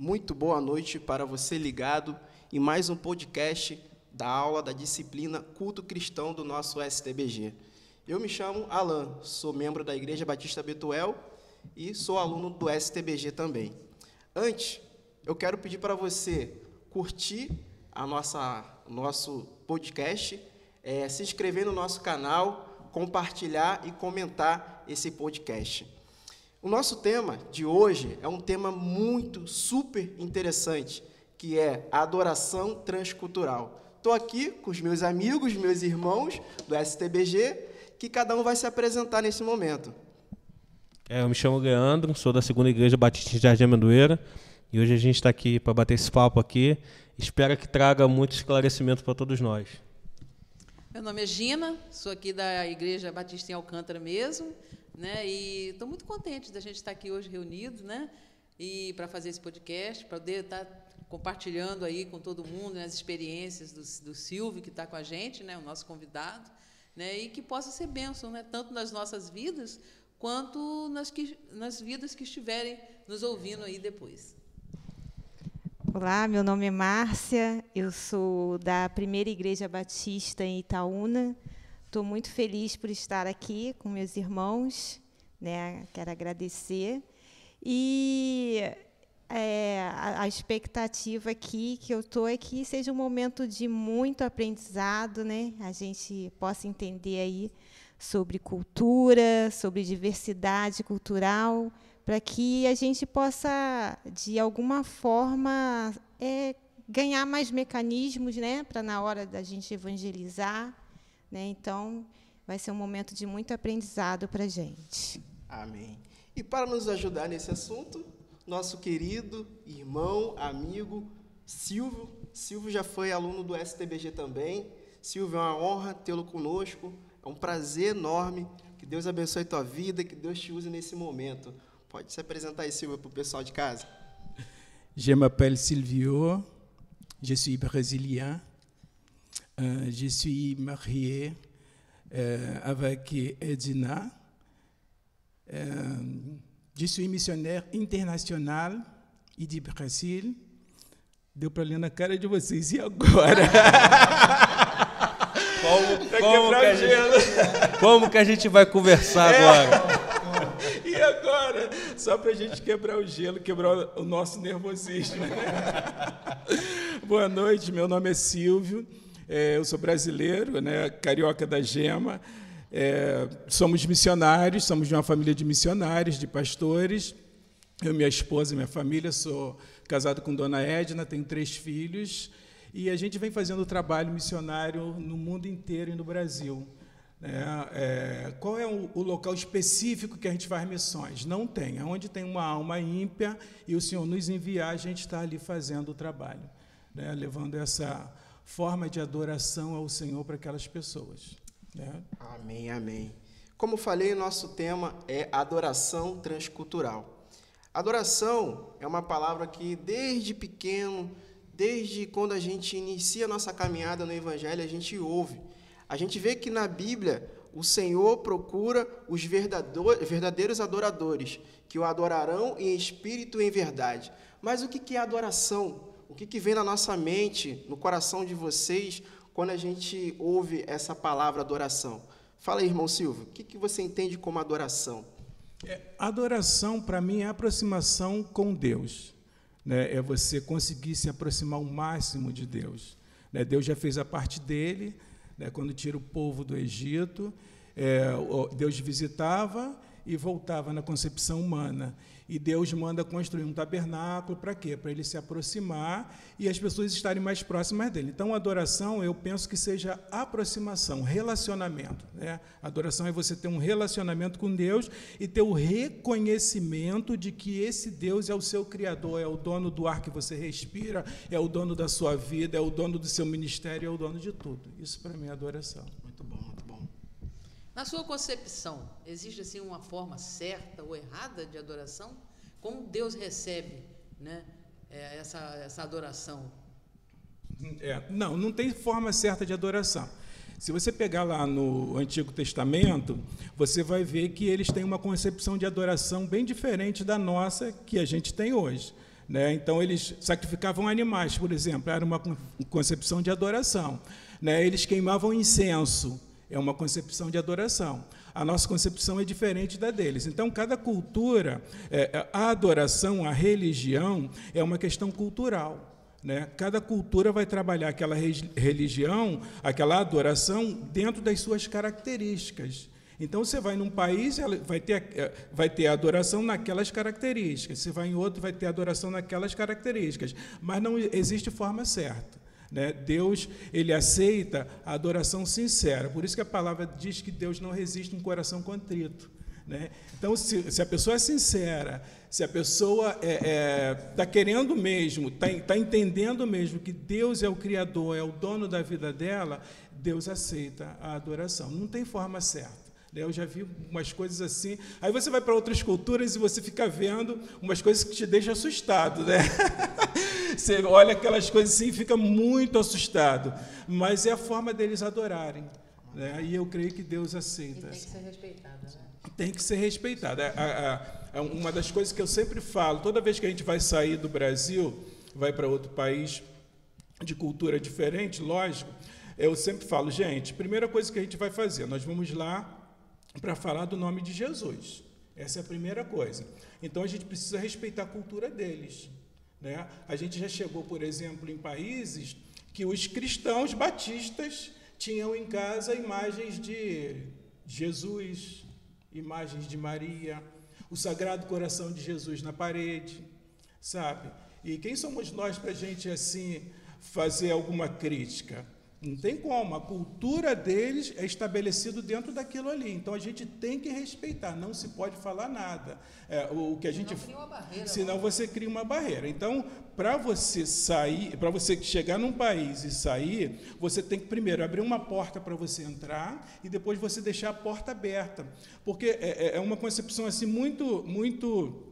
Muito boa noite para você ligado em mais um podcast da aula da disciplina Culto Cristão do nosso STBG. Eu me chamo Alan, sou membro da Igreja Batista Betuel e sou aluno do STBG também. Antes, eu quero pedir para você curtir nosso podcast, se inscrever no nosso canal, compartilhar e comentar esse podcast. O nosso tema de hoje é um tema super interessante, que é a adoração transcultural. Estou aqui com os meus amigos, meus irmãos do STBG, que cada um vai se apresentar nesse momento. Eu me chamo Leandro, sou da Segunda Igreja Batista de Jardim Amendoeira, e hoje a gente está aqui para bater esse papo aqui. Espero que traga muito esclarecimento para todos nós. Meu nome é Gina, sou aqui da Igreja Batista em Alcântara mesmo, né? E estou muito contente da gente estar aqui hoje reunidos, né? E para fazer esse podcast, para poder estar compartilhando aí com todo mundo, né, as experiências do Silvio, que está com a gente, né, o nosso convidado, né, e que possa ser bênção, né, tanto nas nossas vidas, quanto nas vidas que estiverem nos ouvindo aí depois. Olá, meu nome é Márcia, eu sou da Primeira Igreja Batista em Itaúna. Estou muito feliz por estar aqui com meus irmãos, né? Quero agradecer. E a expectativa aqui que eu estou é que seja um momento de muito aprendizado, né? A gente possa entender aí sobre cultura, sobre diversidade cultural, para que a gente possa, de alguma forma, ganhar mais mecanismos, né? Para na hora da gente evangelizar. Né? Então, vai ser um momento de muito aprendizado para a gente. Amém. E para nos ajudar nesse assunto, nosso querido irmão, amigo, Silvio. Silvio já foi aluno do STBG também. Silvio, é uma honra tê-lo conosco. É um prazer enorme. Que Deus abençoe a tua vida, que Deus te use nesse momento. Pode se apresentar aí, Silvio, para o pessoal de casa. Je m'appelle Silvio, je suis brésilien. Je suis marié avec Edina. Je suis missionnaire international e de Brasil. Deu para ler na cara de vocês. E agora? Como que a gente vai conversar agora? E agora? Só para a gente quebrar o gelo, quebrar o nosso nervosismo. Boa noite, meu nome é Silvio. Eu sou brasileiro, né, carioca da gema. Somos missionários, somos de uma família de missionários, de pastores. Eu, minha esposa e minha família, sou casado com Dona Edna, tenho 3 filhos. E a gente vem fazendo trabalho missionário no mundo inteiro e no Brasil. Qual é o local específico que a gente faz missões? Não tem. Onde tem uma alma ímpia e o Senhor nos enviar, a gente está ali fazendo o trabalho, né, levando essa forma de adoração ao Senhor para aquelas pessoas. Né? Amém, amém. Como falei, nosso tema é adoração transcultural. Adoração é uma palavra que, desde pequeno, desde quando a gente inicia a nossa caminhada no Evangelho, a gente ouve. A gente vê que na Bíblia o Senhor procura os verdadeiros adoradores, que o adorarão em espírito e em verdade. Mas o que é adoração? O que vem na nossa mente, no coração de vocês, quando a gente ouve essa palavra adoração? Fala aí, irmão Silvio, o que você entende como adoração? Adoração, para mim, é aproximação com Deus. Né? É você conseguir se aproximar ao máximo de Deus. Né? Deus já fez a parte dele, né? Quando tira o povo do Egito, Deus visitava e voltava na concepção humana. E Deus manda construir um tabernáculo, para quê? Para ele se aproximar e as pessoas estarem mais próximas dele. Então, a adoração, eu penso que seja aproximação, relacionamento. Né? Adoração é você ter um relacionamento com Deus e ter o reconhecimento de que esse Deus é o seu Criador, é o dono do ar que você respira, é o dono da sua vida, é o dono do seu ministério, é o dono de tudo. Isso, para mim, é adoração. Muito bom, muito bom. Na sua concepção, existe assim uma forma certa ou errada de adoração? Como Deus recebe, né, essa adoração? Não tem forma certa de adoração. Se você pegar lá no Antigo Testamento, você vai ver que eles têm uma concepção de adoração bem diferente da nossa que a gente tem hoje. né? Então, eles sacrificavam animais, por exemplo, era uma concepção de adoração, né? Eles queimavam incenso, é uma concepção de adoração. A nossa concepção é diferente da deles. Então, cada cultura, a adoração, a religião, é uma questão cultural, né? Cada cultura vai trabalhar aquela religião, aquela adoração, dentro das suas características. Então, você vai num país, vai ter adoração naquelas características. Você vai em outro, vai ter adoração naquelas características. Mas não existe forma certa, né? Deus, ele aceita a adoração sincera. Por isso que a palavra diz que Deus não resiste um coração contrito, né? Então, se a pessoa é sincera, se a pessoa está querendo mesmo, está entendendo mesmo que Deus é o Criador, é o dono da vida dela, Deus aceita a adoração. Não tem forma certa. Eu já vi umas coisas assim. Aí você vai para outras culturas e você fica vendo umas coisas que te deixam assustado, né? Você olha aquelas coisas assim e fica muito assustado. Mas é a forma deles adorarem, né? E eu creio que Deus aceita. E tem que ser respeitada, né? Tem que ser respeitada. Uma das coisas que eu sempre falo, toda vez que a gente vai sair do Brasil, vai para outro país de cultura diferente, lógico, eu sempre falo, gente, primeira coisa que a gente vai fazer, nós vamos lá para falar do nome de Jesus. Essa é a primeira coisa. Então, a gente precisa respeitar a cultura deles, né? A gente já chegou, por exemplo, em países que os cristãos batistas tinham em casa imagens de Jesus, imagens de Maria, o Sagrado Coração de Jesus na parede, sabe? E quem somos nós para a gente, assim, fazer alguma crítica? Não tem como, a cultura deles é estabelecida dentro daquilo ali. Então, a gente tem que respeitar, não se pode falar nada. O que a gente, senão cria uma barreira. Senão você cria uma barreira. Então, para você sair, para você chegar num país e sair, você tem que primeiro abrir uma porta para você entrar e depois você deixar a porta aberta. Porque é uma concepção assim muito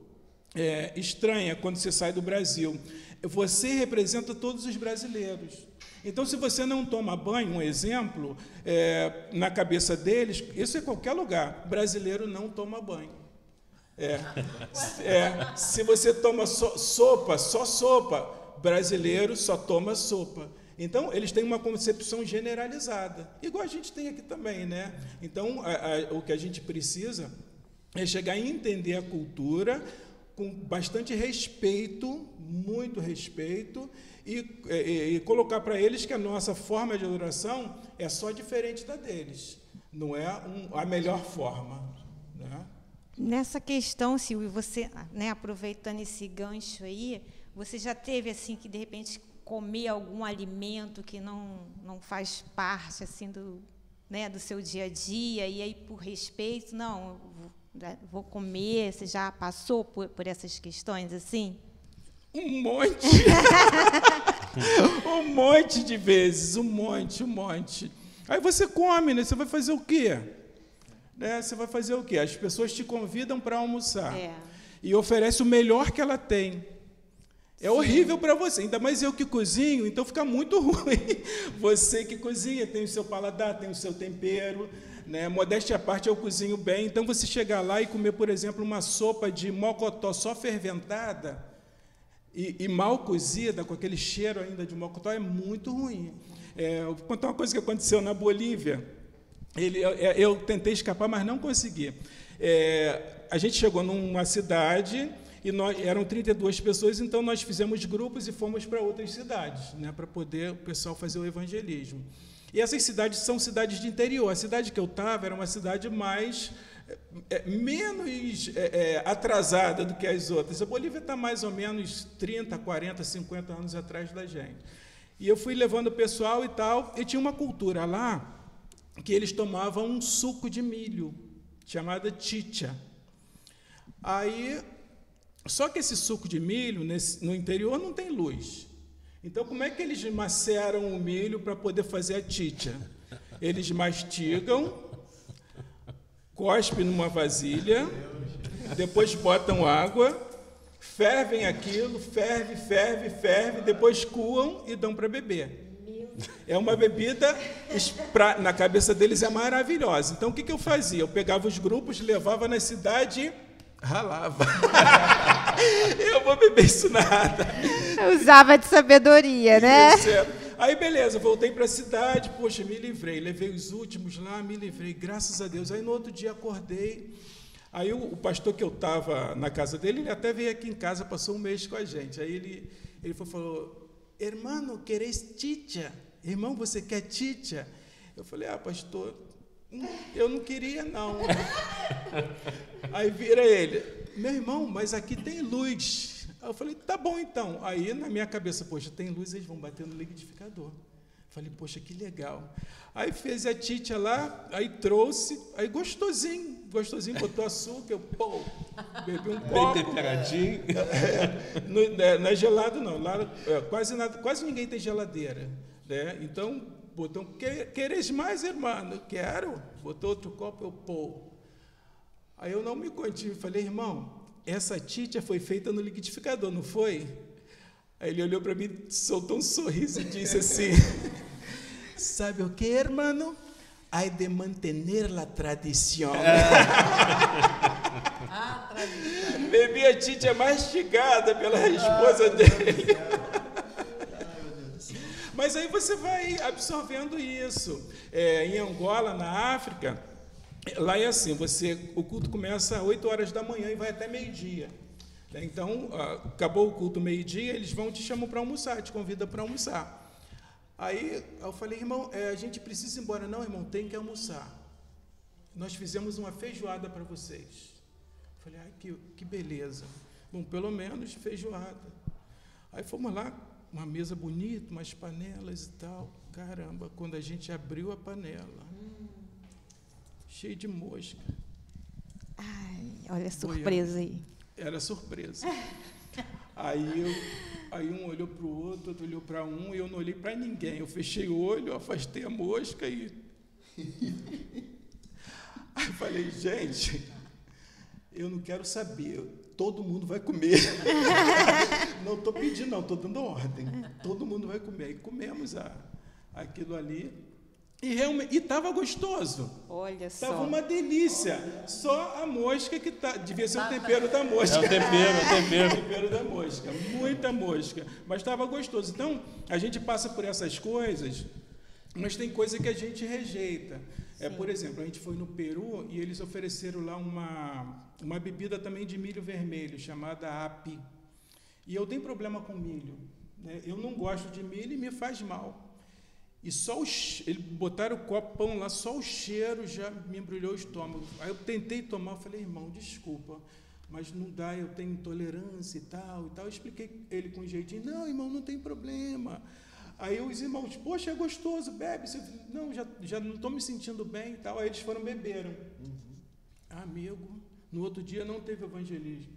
estranha quando você sai do Brasil. Você representa todos os brasileiros. Então, se você não toma banho, um exemplo, na cabeça deles, isso é qualquer lugar, brasileiro não toma banho. Se você toma só sopa, brasileiro só toma sopa. Então, eles têm uma concepção generalizada, igual a gente tem aqui também, né? Então, o que a gente precisa é chegar a entender a cultura com bastante respeito, muito respeito, e colocar para eles que a nossa forma de adoração é só diferente da deles, não é a melhor forma, né? Nessa questão, Silvio, você, né, aproveitando esse gancho aí, você já teve assim que de repente comer algum alimento que não faz parte assim do seu dia a dia, e aí por respeito, não, vou comer, você já passou por essas questões assim? Um monte. Um monte de vezes, um monte. Aí você come, né? Você vai fazer o quê? Você vai fazer o quê? As pessoas te convidam para almoçar e oferecem o melhor que ela tem. É horrível para você, ainda mais eu que cozinho, então fica muito ruim. Você que cozinha tem o seu paladar, tem o seu tempero, né? Modéstia à parte, eu cozinho bem. Então, você chegar lá e comer, por exemplo, uma sopa de mocotó só ferventada e mal cozida, com aquele cheiro ainda de mocotó, é muito ruim. Vou contar uma coisa que aconteceu na Bolívia. Eu tentei escapar, mas não consegui. A gente chegou numa cidade e eram 32 pessoas, então nós fizemos grupos e fomos para outras cidades, né, para poder o pessoal fazer o evangelismo. E essas cidades são cidades de interior. A cidade que eu estava era uma cidade menos atrasada do que as outras. A Bolívia está mais ou menos 30, 40, 50 anos atrás da gente. E eu fui levando o pessoal e tal, e tinha uma cultura lá que eles tomavam um suco de milho, chamada chicha. Aí, só que esse suco de milho, no interior, não tem luz. Então, como é que eles maceram o milho para poder fazer a chicha? Eles mastigam, cospem numa vasilha, depois botam água, fervem aquilo, ferve, depois coam e dão para beber. É uma bebida, na cabeça deles é maravilhosa. Então, o que eu fazia? Eu pegava os grupos, levava na cidade, ralava. Eu vou vou beber isso nada. Usava de sabedoria, né? Isso, é. Aí, beleza, voltei para a cidade, poxa, me livrei, levei os últimos lá, me livrei, graças a Deus. Aí, no outro dia, acordei, aí o pastor que eu estava na casa dele, ele até veio aqui em casa, passou um mês com a gente. Aí ele falou, irmão, queres chicha? Irmão, você quer chicha? Eu falei, pastor, eu não queria, não. Aí vira ele, meu irmão, mas aqui tem luz. Aí eu falei, tá bom então. Aí na minha cabeça, poxa, tem luz, eles vão bater no liquidificador. Falei, poxa, que legal. Aí fez a chicha lá, aí trouxe, aí gostosinho, botou açúcar, eu, bebi um copo. Bem temperadinho. Não é gelado não, lá quase ninguém tem geladeira, né? Então, botou, queres mais, irmão? Quero. Botou outro copo, eu, Aí eu não me contive, falei, irmão, essa chicha foi feita no liquidificador, não foi? Aí ele olhou para mim, soltou um sorriso e disse assim, sabe o que, irmão? Hay de mantener la tradición. Bebi a chicha mastigada pela esposa dele. Mas aí você vai absorvendo isso. Em Angola, na África, lá é assim, o culto começa às 8 horas da manhã e vai até meio-dia. Então, acabou o culto meio-dia, eles te chamam para almoçar, te convidam para almoçar. Aí eu falei, irmão, a gente precisa ir embora. Não, irmão, tem que almoçar. Nós fizemos uma feijoada para vocês. Falei, que beleza. Bom, pelo menos feijoada. Aí fomos lá, uma mesa bonita, umas panelas e tal. Caramba, quando a gente abriu a panela, cheio de mosca. Ai, olha a surpresa aí. Era surpresa. Aí um olhou para o outro olhou para um, e eu não olhei para ninguém. Eu fechei o olho, afastei a mosca e... Aí falei, gente, eu não quero saber, todo mundo vai comer. Não estou pedindo, não, estou dando ordem. Todo mundo vai comer. E comemos aquilo ali. E realmente estava gostoso. Olha só. Estava uma delícia. Só a mosca que devia ser o tempero da mosca. É o tempero. O tempero da mosca. Muita mosca. Mas estava gostoso. Então, a gente passa por essas coisas, mas tem coisa que a gente rejeita. Por exemplo, a gente foi no Peru e eles ofereceram lá uma bebida também de milho vermelho, chamada api. E eu tenho problema com milho, né? Eu não gosto de milho e me faz mal. E só eles botaram o copão lá, só o cheiro já me embrulhou o estômago. Aí eu tentei tomar, eu falei, irmão, desculpa, mas não dá, eu tenho intolerância e tal. Eu expliquei ele com um jeitinho, não, irmão, não tem problema. Aí os irmãos, poxa, é gostoso, bebe. Eu falei, não, já não estou me sentindo bem e tal. Aí eles beberam. Amigo, no outro dia não teve evangelismo.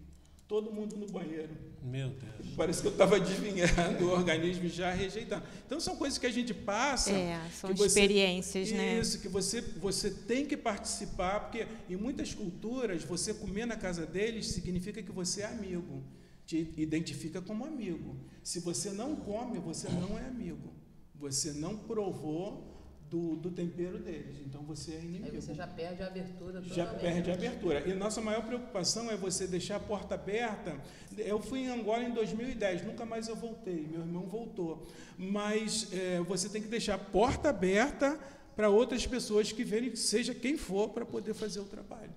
Todo mundo no banheiro. Meu Deus. Parece que eu estava adivinhando o organismo já rejeitando. Então, são coisas que a gente passa. São experiências, né? Isso, que você tem que participar, porque em muitas culturas, você comer na casa deles significa que você é amigo. Te identifica como amigo. Se você não come, você não é amigo. Você não provou do tempero deles, então você é inimigo. Aí você já perde a abertura. Já perde a abertura. E a nossa maior preocupação é você deixar a porta aberta. Eu fui em Angola em 2010, nunca mais eu voltei, meu irmão voltou. Mas você tem que deixar a porta aberta para outras pessoas que venham, seja quem for, para poder fazer o trabalho.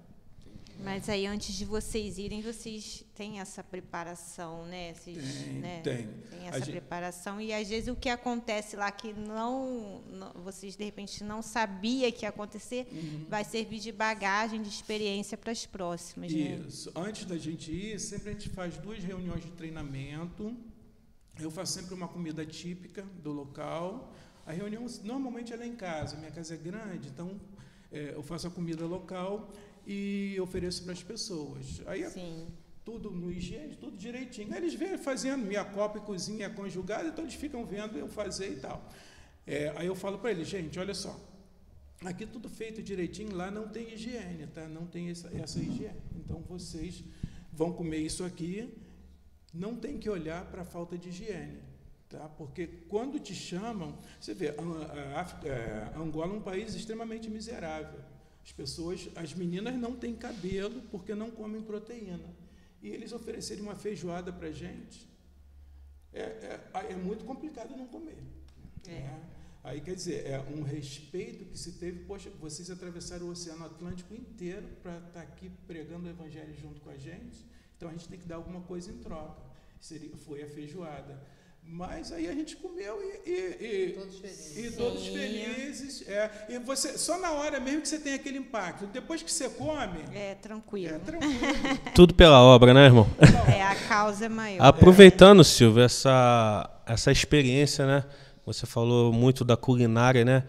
Mas aí, antes de vocês irem, vocês têm essa preparação, né? Tem essa preparação. E, às vezes, o que acontece lá que vocês, de repente, não sabiam que ia acontecer, vai servir de bagagem, de experiência para as próximas. Isso. Né? Antes da gente ir, sempre a gente faz 2 reuniões de treinamento. Eu faço sempre uma comida típica do local. A reunião, normalmente, ela é em casa. Minha casa é grande, então eu faço a comida local e ofereço para as pessoas. Aí tudo no higiene, tudo direitinho. Aí eles vêm fazendo minha copa e cozinha conjugada, então eles ficam vendo eu fazer e tal. Aí eu falo para eles, gente, olha só, aqui tudo feito direitinho, lá não tem higiene, tá? Não tem essa higiene. Então vocês vão comer isso aqui, não tem que olhar para a falta de higiene, tá? Porque quando te chamam, você vê, Angola é um país extremamente miserável. As meninas não têm cabelo porque não comem proteína. e eles oferecerem uma feijoada para a gente, é muito complicado não comer. Né? Aí, quer dizer, é um respeito que se teve. Poxa, vocês atravessaram o Oceano Atlântico inteiro para estar aqui pregando o Evangelho junto com a gente, então a gente tem que dar alguma coisa em troca. Foi a feijoada. Mas aí a gente comeu e todos felizes. E você, só na hora mesmo que você tem aquele impacto. Depois que você come... É tranquilo. Tudo pela obra, né, irmão? A causa é maior. Aproveitando, Silvio, essa experiência, né? Você falou muito da culinária, né?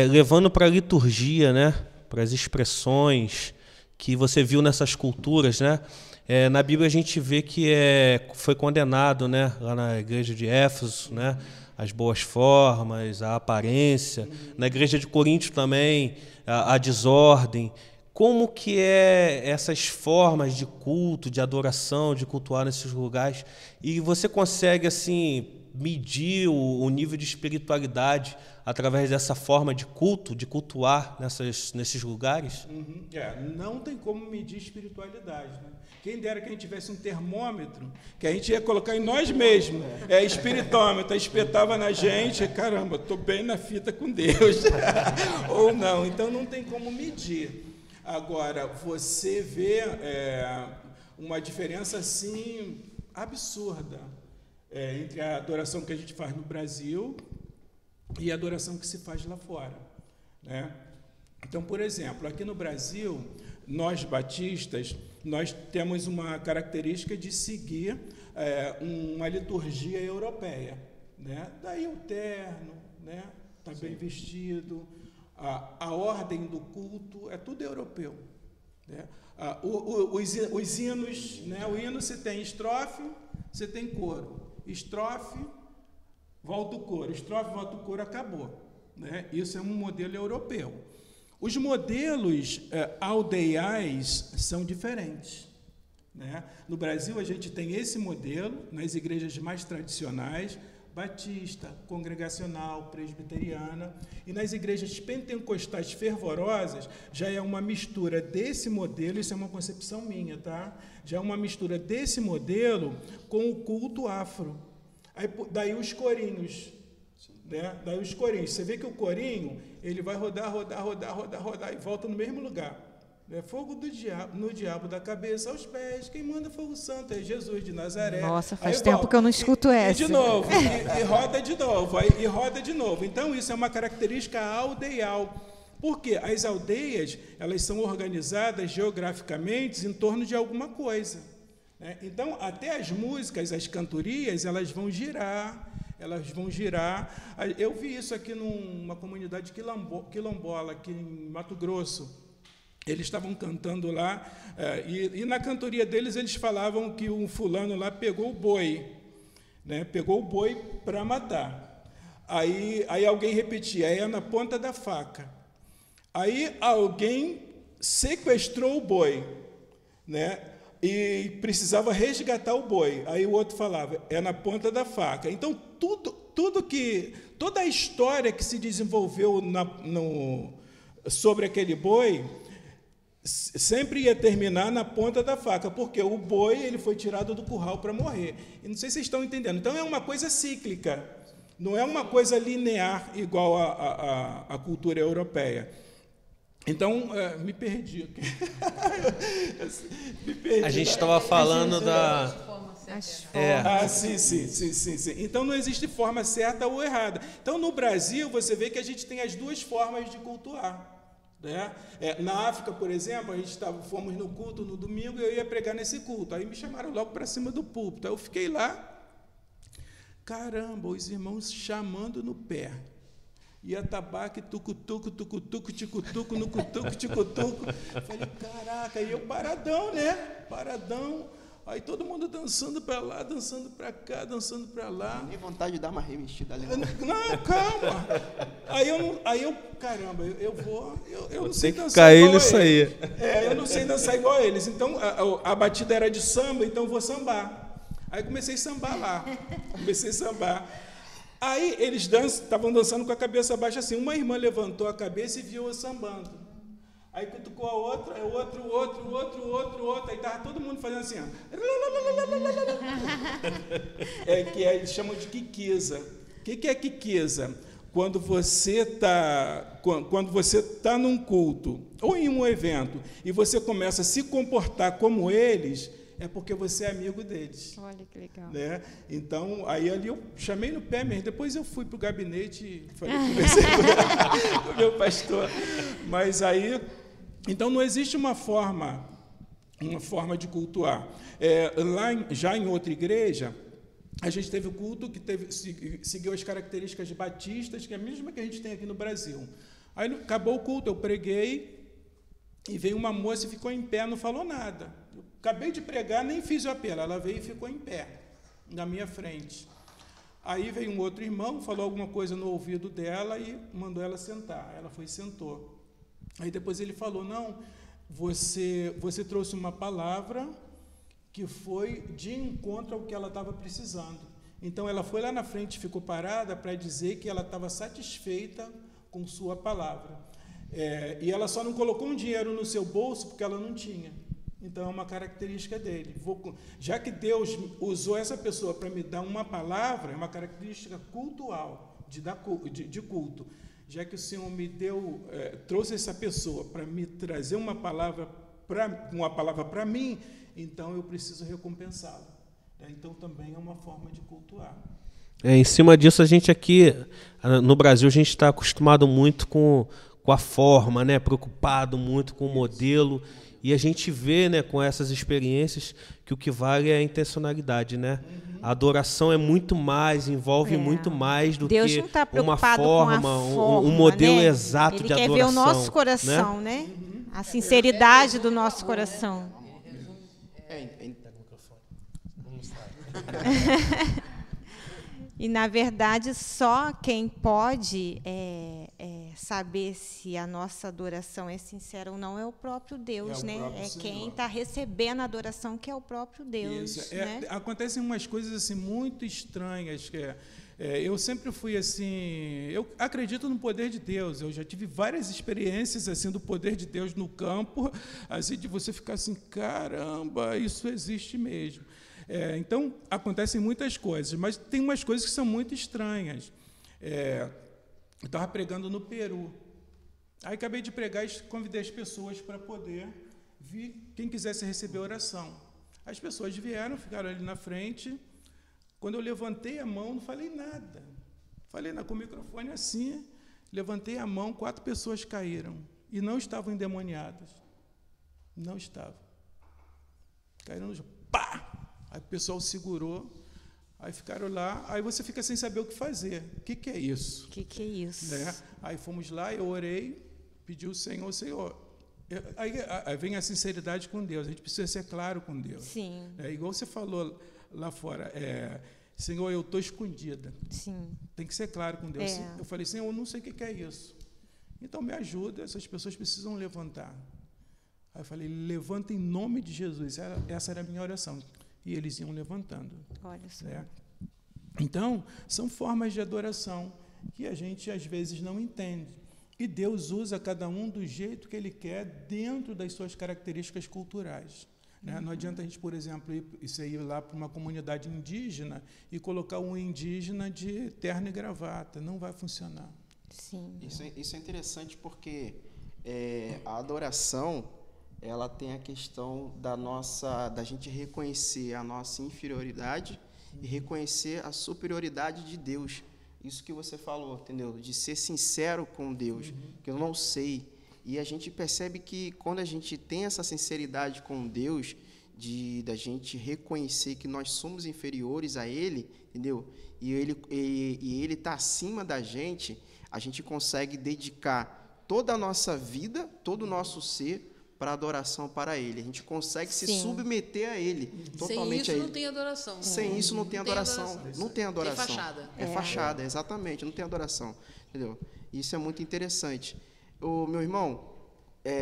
Levando para a liturgia, né? Para as expressões que você viu nessas culturas, né? Na Bíblia a gente vê que foi condenado, né? Lá na igreja de Éfeso, né? As boas formas, a aparência. Na igreja de Corinto também, a desordem. Como que essas formas de culto, de adoração, de cultuar nesses lugares? E você consegue, assim, medir o nível de espiritualidade através dessa forma de culto, de cultuar nesses lugares? Não tem como medir espiritualidade, né? Quem dera que a gente tivesse um termômetro, que a gente ia colocar em nós mesmos, espiritômetro, espetava na gente, caramba, estou bem na fita com Deus, ou não, então não tem como medir. Agora, você vê uma diferença, assim, absurda entre a adoração que a gente faz no Brasil e a adoração que se faz lá fora, né? Então, por exemplo, aqui no Brasil, nós batistas, nós temos uma característica de seguir uma liturgia europeia, né? Daí o terno, né? Tá bem vestido, a ordem do culto é tudo europeu, né? Os hinos, né? O hino você tem estrofe, você tem coro, estrofe, volta o coro, estrofe, volta o coro, acabou, né? Isso é um modelo europeu. Os modelos aldeiais são diferentes, né? No Brasil, a gente tem esse modelo nas igrejas mais tradicionais, batista, congregacional, presbiteriana, e nas igrejas pentecostais fervorosas já é uma mistura desse modelo, isso é uma concepção minha, tá? Já é uma mistura desse modelo com o culto afro. Aí, daí os corinhos, né? Daí os corinhos. Você vê que o corinho, ele vai rodar e volta no mesmo lugar. Fogo do diabo, no diabo da cabeça aos pés, quem manda fogo santo é Jesus de Nazaré. Nossa, faz tempo que eu não escuto essa. E de novo, e roda de novo, e roda de novo. Então, isso é uma característica aldeial. Porque as aldeias, elas são organizadas geograficamente em torno de alguma coisa, né? Então, até as músicas, as cantorias, elas vão girar. Eu vi isso aqui numa comunidade quilombola, aqui em Mato Grosso. Eles estavam cantando lá, e na cantoria deles eles falavam que um fulano lá pegou o boi, né? Pegou o boi para matar. Aí alguém repetia, na ponta da faca. Aí alguém sequestrou o boi, né? E precisava resgatar o boi. Aí o outro falava, na ponta da faca. Então, toda a história que se desenvolveu sobre aquele boi sempre ia terminar na ponta da faca, porque o boi ele foi tirado do curral para morrer. E não sei se vocês estão entendendo. Então, é uma coisa cíclica, não é uma coisa linear igual à cultura europeia. Então, me perdi aqui. A gente estava falando da... Sim. Então, não existe forma certa ou errada. Então, no Brasil, você vê que a gente tem as duas formas de cultuar, né? Na África, por exemplo, fomos no culto no domingo e eu ia pregar nesse culto. Aí me chamaram logo para cima do púlpito. Aí eu fiquei lá, caramba, os irmãos chamando no pé. E atabaque, tucutuco, tucutuco, ticutuco, no cutuco, ticutuco. Falei, caraca, e eu paradão, né? Paradão. Aí todo mundo dançando para lá, dançando para cá, dançando para lá. Nem vontade de dar uma revestida ali. Não, calma. Aí eu caramba, eu não sei dançar cair igual nisso a aí. eles. Eu não sei dançar igual a eles. Então, a batida era de samba, então eu vou sambar. Aí comecei a sambar lá. Aí eles estavam dançando com a cabeça baixa assim. Uma irmã levantou a cabeça e viu eu sambando. Aí cutucou a outra, outro. Aí estava todo mundo fazendo assim, ó. Que eles chamam de quiquiza. O que é quiquiza? Quando você está num culto ou em um evento e você começa a se comportar como eles, é porque você é amigo deles. Olha que legal. Né? Então, aí ali eu chamei no pé mesmo. Depois eu fui para o gabinete e conversei com o meu pastor. Mas aí, então não existe uma forma de cultuar. Já em outra igreja, a gente teve o culto que seguiu as características batistas, que é a mesma que a gente tem aqui no Brasil. Aí acabou o culto, eu preguei, e veio uma moça e ficou em pé, não falou nada. Eu acabei de pregar, nem fiz o apelo, ela veio e ficou em pé, na minha frente. Aí veio um outro irmão, falou alguma coisa no ouvido dela e mandou ela sentar. Ela foi e sentou. Aí depois ele falou, não, você trouxe uma palavra que foi de encontro ao que ela estava precisando. Então, ela foi lá na frente, ficou parada para dizer que ela estava satisfeita com sua palavra. E ela só não colocou um dinheiro no seu bolso porque ela não tinha. Então, é uma característica dele. Já que Deus usou essa pessoa para me dar uma palavra, é uma característica cultual, de culto. Já que o Senhor me trouxe essa pessoa para me trazer uma palavra para mim, então eu preciso recompensá-la. Então também é uma forma de cultuar. Em cima disso, a gente aqui, no Brasil, a gente está acostumado muito com a forma, né? Preocupado muito com o modelo, e a gente vê, né, com essas experiências que o que vale é a intencionalidade, né? A adoração é muito mais, envolve muito mais do Deus que não tá uma preocupado forma, com um modelo né? exato Ele de adoração. Ele quer ver o nosso coração, né? A sinceridade do nosso coração. E, na verdade, só quem pode saber se a nossa adoração é sincera ou não é o próprio Deus, né? É quem está recebendo a adoração, que é o próprio Deus. Isso. Né? Acontecem umas coisas assim, muito estranhas. Eu sempre fui assim... Eu acredito no poder de Deus. Eu já tive várias experiências assim, do poder de Deus no campo, assim, de você ficar assim, caramba, isso existe mesmo. Então, acontecem muitas coisas, mas tem umas coisas que são muito estranhas. Eu estava pregando no Peru. Aí acabei de pregar e convidei as pessoas para poder vir, quem quisesse receber oração. As pessoas vieram, ficaram ali na frente. Quando eu levantei a mão, não falei nada. Falei com o microfone assim, levantei a mão, 4 pessoas caíram. E não estavam endemoniadas. Não estavam. Caíram no chão. Pá! Aí o pessoal segurou, aí ficaram lá, aí você fica sem saber o que fazer. O que é isso? O que é isso? Né? Aí fomos lá, eu orei, pedi ao Senhor, aí vem a sinceridade com Deus, a gente precisa ser claro com Deus. Sim. Igual você falou lá fora, Senhor, eu estou escondida. Sim. Tem que ser claro com Deus. Eu falei, Senhor, eu não sei o que é isso. Então me ajuda, essas pessoas precisam levantar. Aí eu falei, levanta em nome de Jesus. Essa era a minha oração. E eles iam levantando. Olha só. Então, são formas de adoração que a gente, às vezes, não entende. E Deus usa cada um do jeito que Ele quer, dentro das suas características culturais. Né? Não adianta a gente, por exemplo, ir lá para uma comunidade indígena e colocar um indígena de terno e gravata. Não vai funcionar. Sim. Isso é interessante porque a adoração... ela tem a questão da gente reconhecer a nossa inferioridade e reconhecer a superioridade de Deus. Isso que você falou, entendeu? De ser sincero com Deus, que eu não sei. E a gente percebe que quando a gente tem essa sinceridade com Deus, da gente reconhecer que nós somos inferiores a Ele, entendeu? E Ele está acima da gente, a gente consegue dedicar toda a nossa vida, todo o nosso ser, para adoração para Ele. A gente consegue se submeter a Ele, totalmente a Ele. Sem isso não tem adoração. Sem isso não tem adoração. Não tem adoração. Tem fachada. É fachada, exatamente. Não tem adoração. Entendeu? Isso é muito interessante. Meu irmão,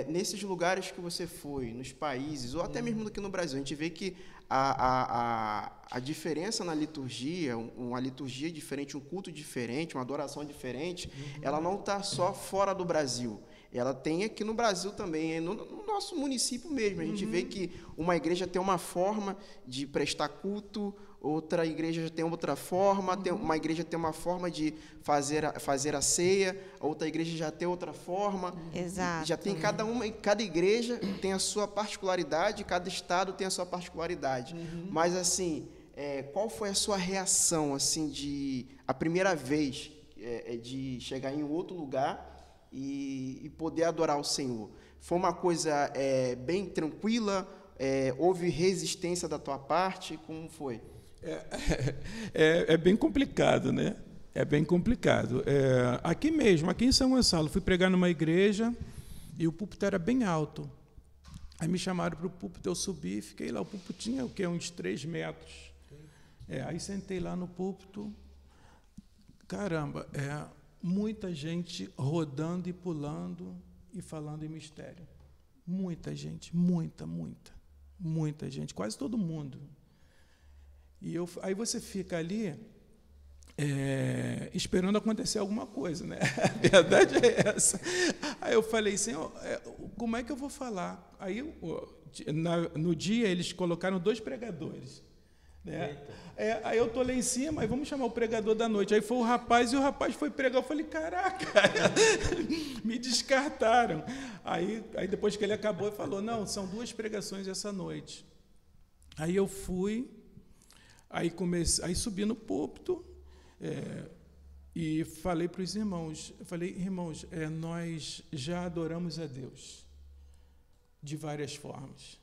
nesses lugares que você foi, nos países, ou até mesmo aqui no Brasil, a gente vê que a diferença na liturgia, uma liturgia diferente, um culto diferente, uma adoração diferente, ela não está só fora do Brasil. ela tem aqui no Brasil também, no nosso município mesmo. A gente vê que uma igreja tem uma forma de prestar culto, outra igreja tem outra forma, uma igreja tem uma forma de fazer a ceia, a outra igreja já tem outra forma. Exato. Já tem cada igreja tem a sua particularidade, cada estado tem a sua particularidade. Mas assim, qual foi a sua reação assim a primeira vez de chegar em outro lugar e poder adorar o Senhor? Foi uma coisa bem tranquila? Houve resistência da tua parte? Como foi? É bem complicado, né? É bem complicado. Aqui mesmo, aqui em São Gonçalo, fui pregar numa igreja e o púlpito era bem alto. Aí me chamaram para o púlpito, eu subi, fiquei lá. O púlpito tinha o quê? Uns 3 metros. Aí sentei lá no púlpito. Caramba, muita gente rodando e pulando e falando em mistério. Muita gente, muita gente, quase todo mundo. Aí você fica ali esperando acontecer alguma coisa, né? A verdade é essa. Aí eu falei, Senhor, como é que eu vou falar? Aí, no dia, eles colocaram 2 pregadores. Né? Aí eu estou lá em cima, aí vamos chamar o pregador da noite. Aí foi o rapaz, e o rapaz foi pregar. Eu falei, caraca, me descartaram. Aí depois que ele acabou, ele falou, não, são 2 pregações essa noite. Aí eu fui, aí subi no púlpito e falei para os irmãos, irmãos, nós já adoramos a Deus de várias formas,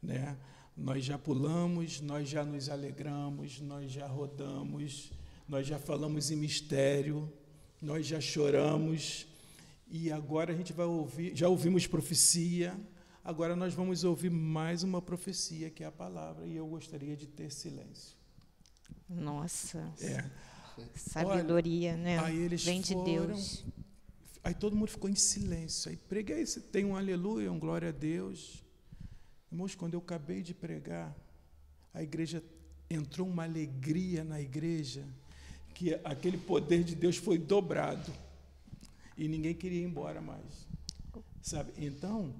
né? Nós já pulamos, nós já nos alegramos, nós já rodamos, nós já falamos em mistério, nós já choramos, e agora a gente vai ouvir, já ouvimos profecia, agora nós vamos ouvir mais uma profecia, que é a palavra, e eu gostaria de ter silêncio. Nossa, sabedoria, olha, né? Aí eles vem de Deus. Aí todo mundo ficou em silêncio, aí preguei, tem um aleluia, um glória a Deus. Irmãos, quando eu acabei de pregar, a igreja, entrou uma alegria na igreja, que aquele poder de Deus foi dobrado, e ninguém queria ir embora mais, sabe? Então,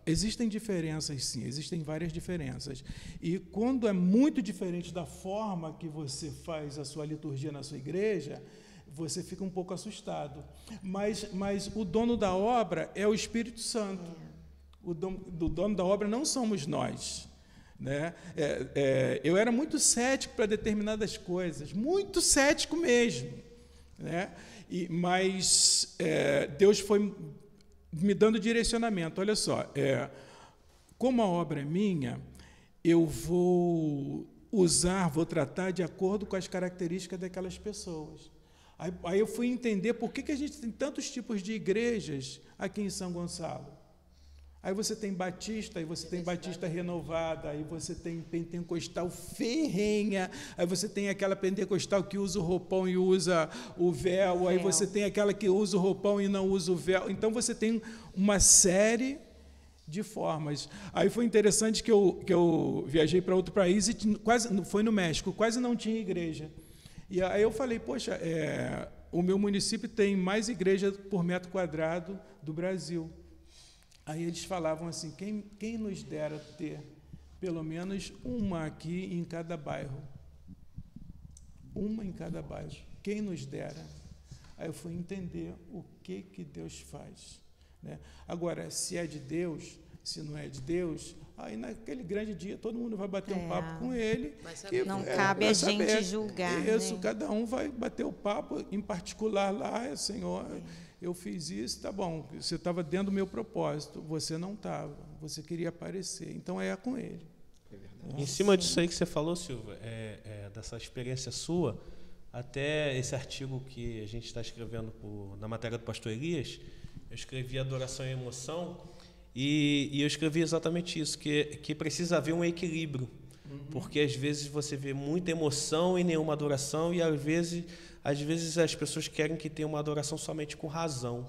existem diferenças, sim, existem várias diferenças, e quando é muito diferente da forma que você faz a sua liturgia na sua igreja, você fica um pouco assustado, mas o dono da obra é o Espírito Santo. O dono da obra não somos nós, né? Eu era muito cético para determinadas coisas, muito cético mesmo, né? Mas Deus foi me dando direcionamento. Olha só, como a obra é minha, eu vou tratar de acordo com as características daquelas pessoas. Aí eu fui entender por que a gente tem tantos tipos de igrejas aqui em São Gonçalo. Aí você tem batista, aí você tem batista renovada, aí você tem pentecostal ferrenha, aí você tem aquela pentecostal que usa o roupão e usa o véu, aí você tem aquela que usa o roupão e não usa o véu. Então você tem uma série de formas. Aí foi interessante que eu viajei para outro país, e foi no México, quase não tinha igreja. E aí eu falei, poxa, o meu município tem mais igreja por metro quadrado do Brasil. Aí eles falavam assim, quem nos dera ter pelo menos uma aqui em cada bairro? Uma em cada bairro. Quem nos dera? Aí eu fui entender o que Deus faz, né? Agora, se é de Deus, se não é de Deus, aí naquele grande dia todo mundo vai bater um papo com ele. Não cabe a gente julgar. Isso, né? Cada um vai bater o papo, em particular lá, Senhor, eu fiz isso, tá bom, você estava dentro do meu propósito, você não estava, você queria aparecer, então é com ele. Em cima disso aí que você falou, Silvia, dessa experiência sua, até esse artigo que a gente está escrevendo na matéria do pastor Elias, eu escrevi Adoração e Emoção, e eu escrevi exatamente isso, que precisa haver um equilíbrio, porque às vezes você vê muita emoção e nenhuma adoração, e às vezes as pessoas querem que tenha uma adoração somente com razão.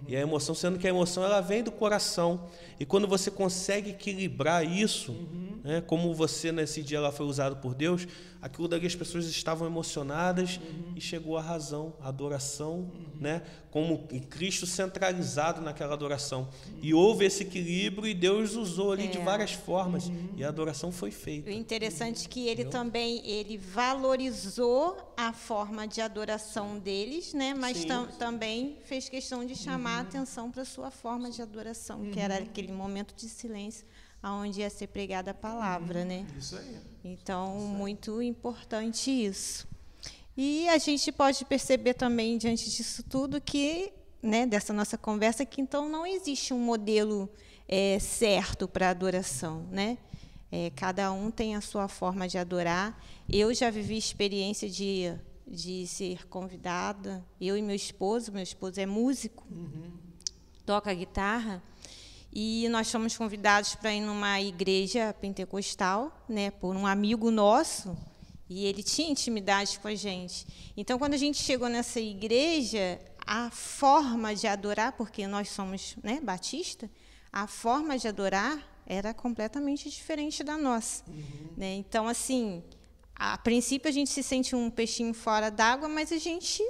E a emoção, sendo que a emoção ela vem do coração. E quando você consegue equilibrar isso, né, como você nesse dia ela foi usado por Deus, aquilo dali as pessoas estavam emocionadas e chegou a razão, a adoração, né, como Cristo centralizado naquela adoração. E houve esse equilíbrio e Deus usou ali de várias formas e a adoração foi feita. O interessante é que ele também valorizou a forma de adoração deles, né? Mas também fez questão de chamar a atenção para a sua forma de adoração, que era aquele momento de silêncio onde ia ser pregada a palavra, né? Isso aí. Então, muito importante isso. E a gente pode perceber também, diante disso tudo, que, né, dessa nossa conversa, que então não existe um modelo certo para a adoração, né? Cada um tem a sua forma de adorar. Eu já vivi experiência de ser convidada, eu e meu esposo é músico, toca guitarra, e nós fomos convidados para ir numa igreja pentecostal, né, por um amigo nosso, e ele tinha intimidade com a gente. Então, quando a gente chegou nessa igreja, a forma de adorar, porque nós somos, né, batista, a forma de adorar era completamente diferente da nossa. Né? Então, assim, a princípio a gente se sente um peixinho fora d'água, mas a gente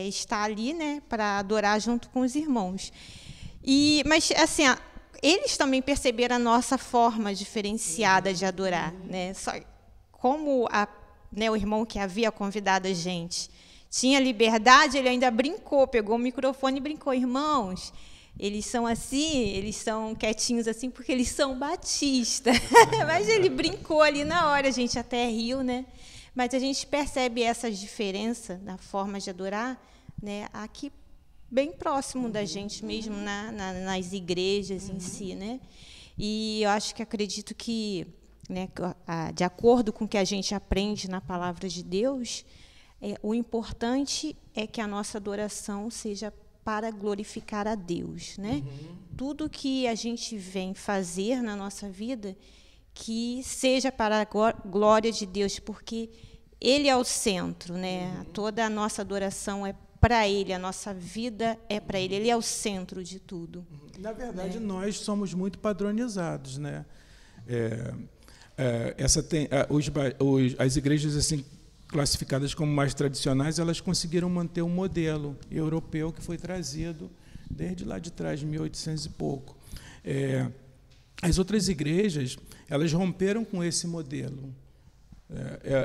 está ali, né, para adorar junto com os irmãos. Mas, assim, eles também perceberam a nossa forma diferenciada de adorar. Né? Como o irmão que havia convidado a gente tinha liberdade, ele ainda brincou, pegou o microfone e brincou. Irmãos, eles são assim, eles são quietinhos assim, porque eles são batistas. Mas ele brincou ali na hora, a gente até riu, né? Mas a gente percebe essa diferença na forma de adorar, né, aqui bem próximo da gente mesmo, nas igrejas em si, né? E eu acredito que, né, de acordo com o que a gente aprende na palavra de Deus, o importante é que a nossa adoração seja para glorificar a Deus, né? Tudo que a gente vem fazer na nossa vida, que seja para a glória de Deus, porque Ele é o centro, né? Toda a nossa adoração é para Ele, a nossa vida é para Ele. Ele é o centro de tudo. Na verdade, nós somos muito padronizados, né? As igrejas assim classificadas como mais tradicionais, elas conseguiram manter um modelo europeu que foi trazido desde lá de trás, de 1800 e pouco. As outras igrejas, elas romperam com esse modelo.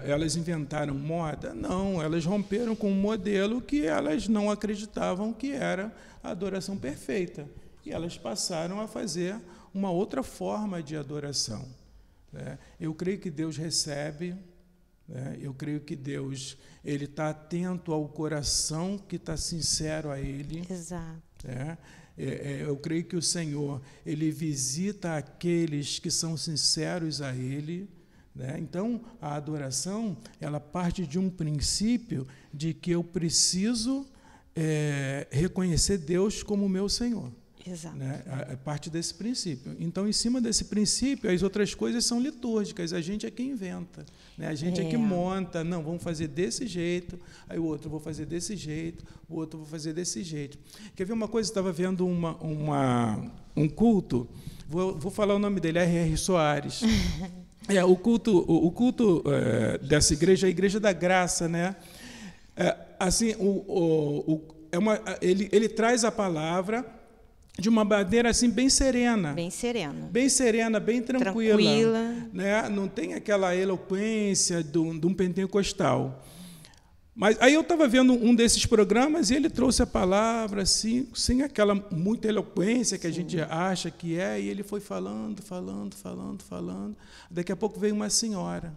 Elas inventaram moda? Não, elas romperam com um modelo que elas não acreditavam que era a adoração perfeita. E elas passaram a fazer uma outra forma de adoração. Eu creio que Deus recebe, eu creio que Deus ele está atento ao coração que está sincero a Ele. Exato. Eu creio que o Senhor ele visita aqueles que são sinceros a Ele. Então, a adoração ela parte de um princípio de que eu preciso reconhecer Deus como meu Senhor. Exato. Parte desse princípio. Então, em cima desse princípio, as outras coisas são litúrgicas, a gente é que inventa, né? A gente é que monta, não, vamos fazer desse jeito, aí o outro vou fazer desse jeito, o outro vou fazer desse jeito. Quer ver uma coisa? Eu estava vendo um culto, vou falar o nome dele, R.R. Soares. O culto dessa igreja é a Igreja da Graça, né? Assim, ele traz a palavra de uma maneira assim bem serena, bem tranquila, né? Não tem aquela eloquência de um pentecostal. Mas aí eu estava vendo um desses programas e ele trouxe a palavra assim, sem aquela muita eloquência que a gente acha que é, e ele foi falando. Daqui a pouco veio uma senhora,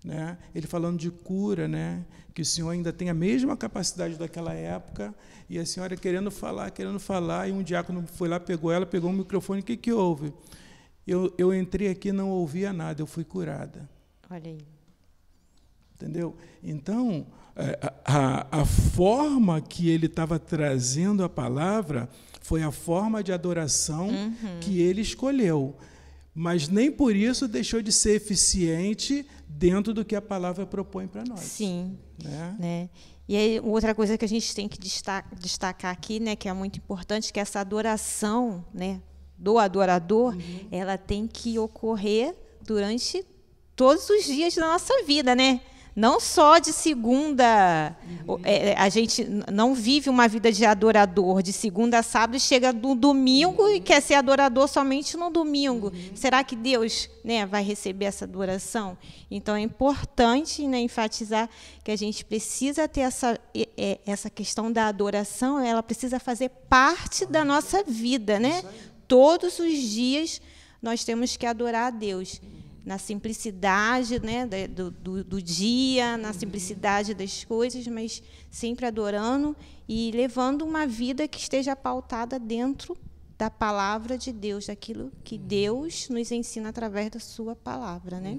né? Ele falando de cura, né? Que o Senhor ainda tem a mesma capacidade daquela época, e a senhora querendo falar, e um diácono foi lá, pegou um microfone, o que houve? Eu entrei aqui e não ouvia nada, eu fui curada. Olha aí. Entendeu? Então, a forma que ele estava trazendo a palavra foi a forma de adoração que ele escolheu. Mas nem por isso deixou de ser eficiente dentro do que a palavra propõe para nós. Sim. Né? E aí, outra coisa que a gente tem que destacar aqui, né, que é muito importante, que essa adoração, né, do adorador, ela tem que ocorrer durante todos os dias da nossa vida, né? Não só de segunda, a gente não vive uma vida de adorador de segunda a sábado e chega no domingo e quer ser adorador somente no domingo. Será que Deus, né, vai receber essa adoração? Então, é importante, né, enfatizar que a gente precisa ter essa questão da adoração, ela precisa fazer parte da nossa vida, né? Todos os dias nós temos que adorar a Deus. Na simplicidade, né, do dia, na simplicidade das coisas, mas sempre adorando e levando uma vida que esteja pautada dentro da palavra de Deus, daquilo que Deus nos ensina através da sua palavra, né?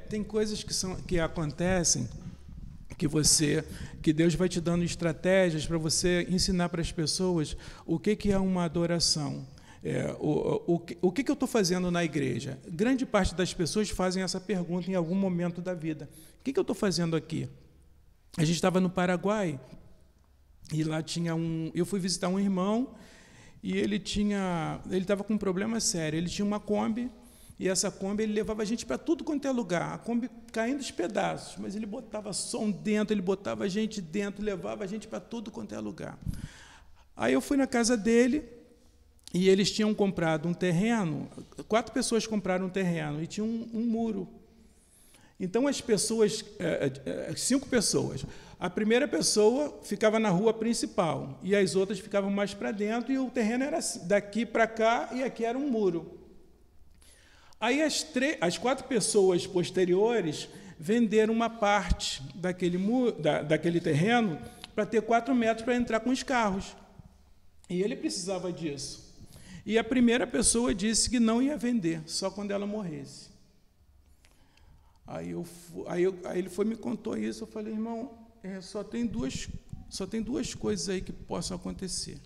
Tem coisas que acontecem que Deus vai te dando estratégias para você ensinar para as pessoas o que é uma adoração. O que eu estou fazendo na igreja? Grande parte das pessoas fazem essa pergunta em algum momento da vida. O que eu estou fazendo aqui? A gente estava no Paraguai e lá eu fui visitar um irmão e ele estava com um problema sério. Ele tinha uma Kombi e essa Kombi ele levava a gente para tudo quanto é lugar. A Kombi caindo aos pedaços, mas ele botava som dentro, ele botava a gente dentro, levava a gente para tudo quanto é lugar. Aí eu fui na casa dele. E eles tinham comprado um terreno, 4 pessoas compraram um terreno e tinham um muro. Então, as pessoas, 5 pessoas, a primeira pessoa ficava na rua principal e as outras ficavam mais para dentro e o terreno era daqui para cá e aqui era um muro. Aí, as 4 pessoas posteriores venderam uma parte daquele terreno para ter 4 metros para entrar com os carros. E ele precisava disso. E a primeira pessoa disse que não ia vender, só quando ela morresse. Aí ele me contou isso, eu falei, irmão, só tem duas coisas aí que possam acontecer.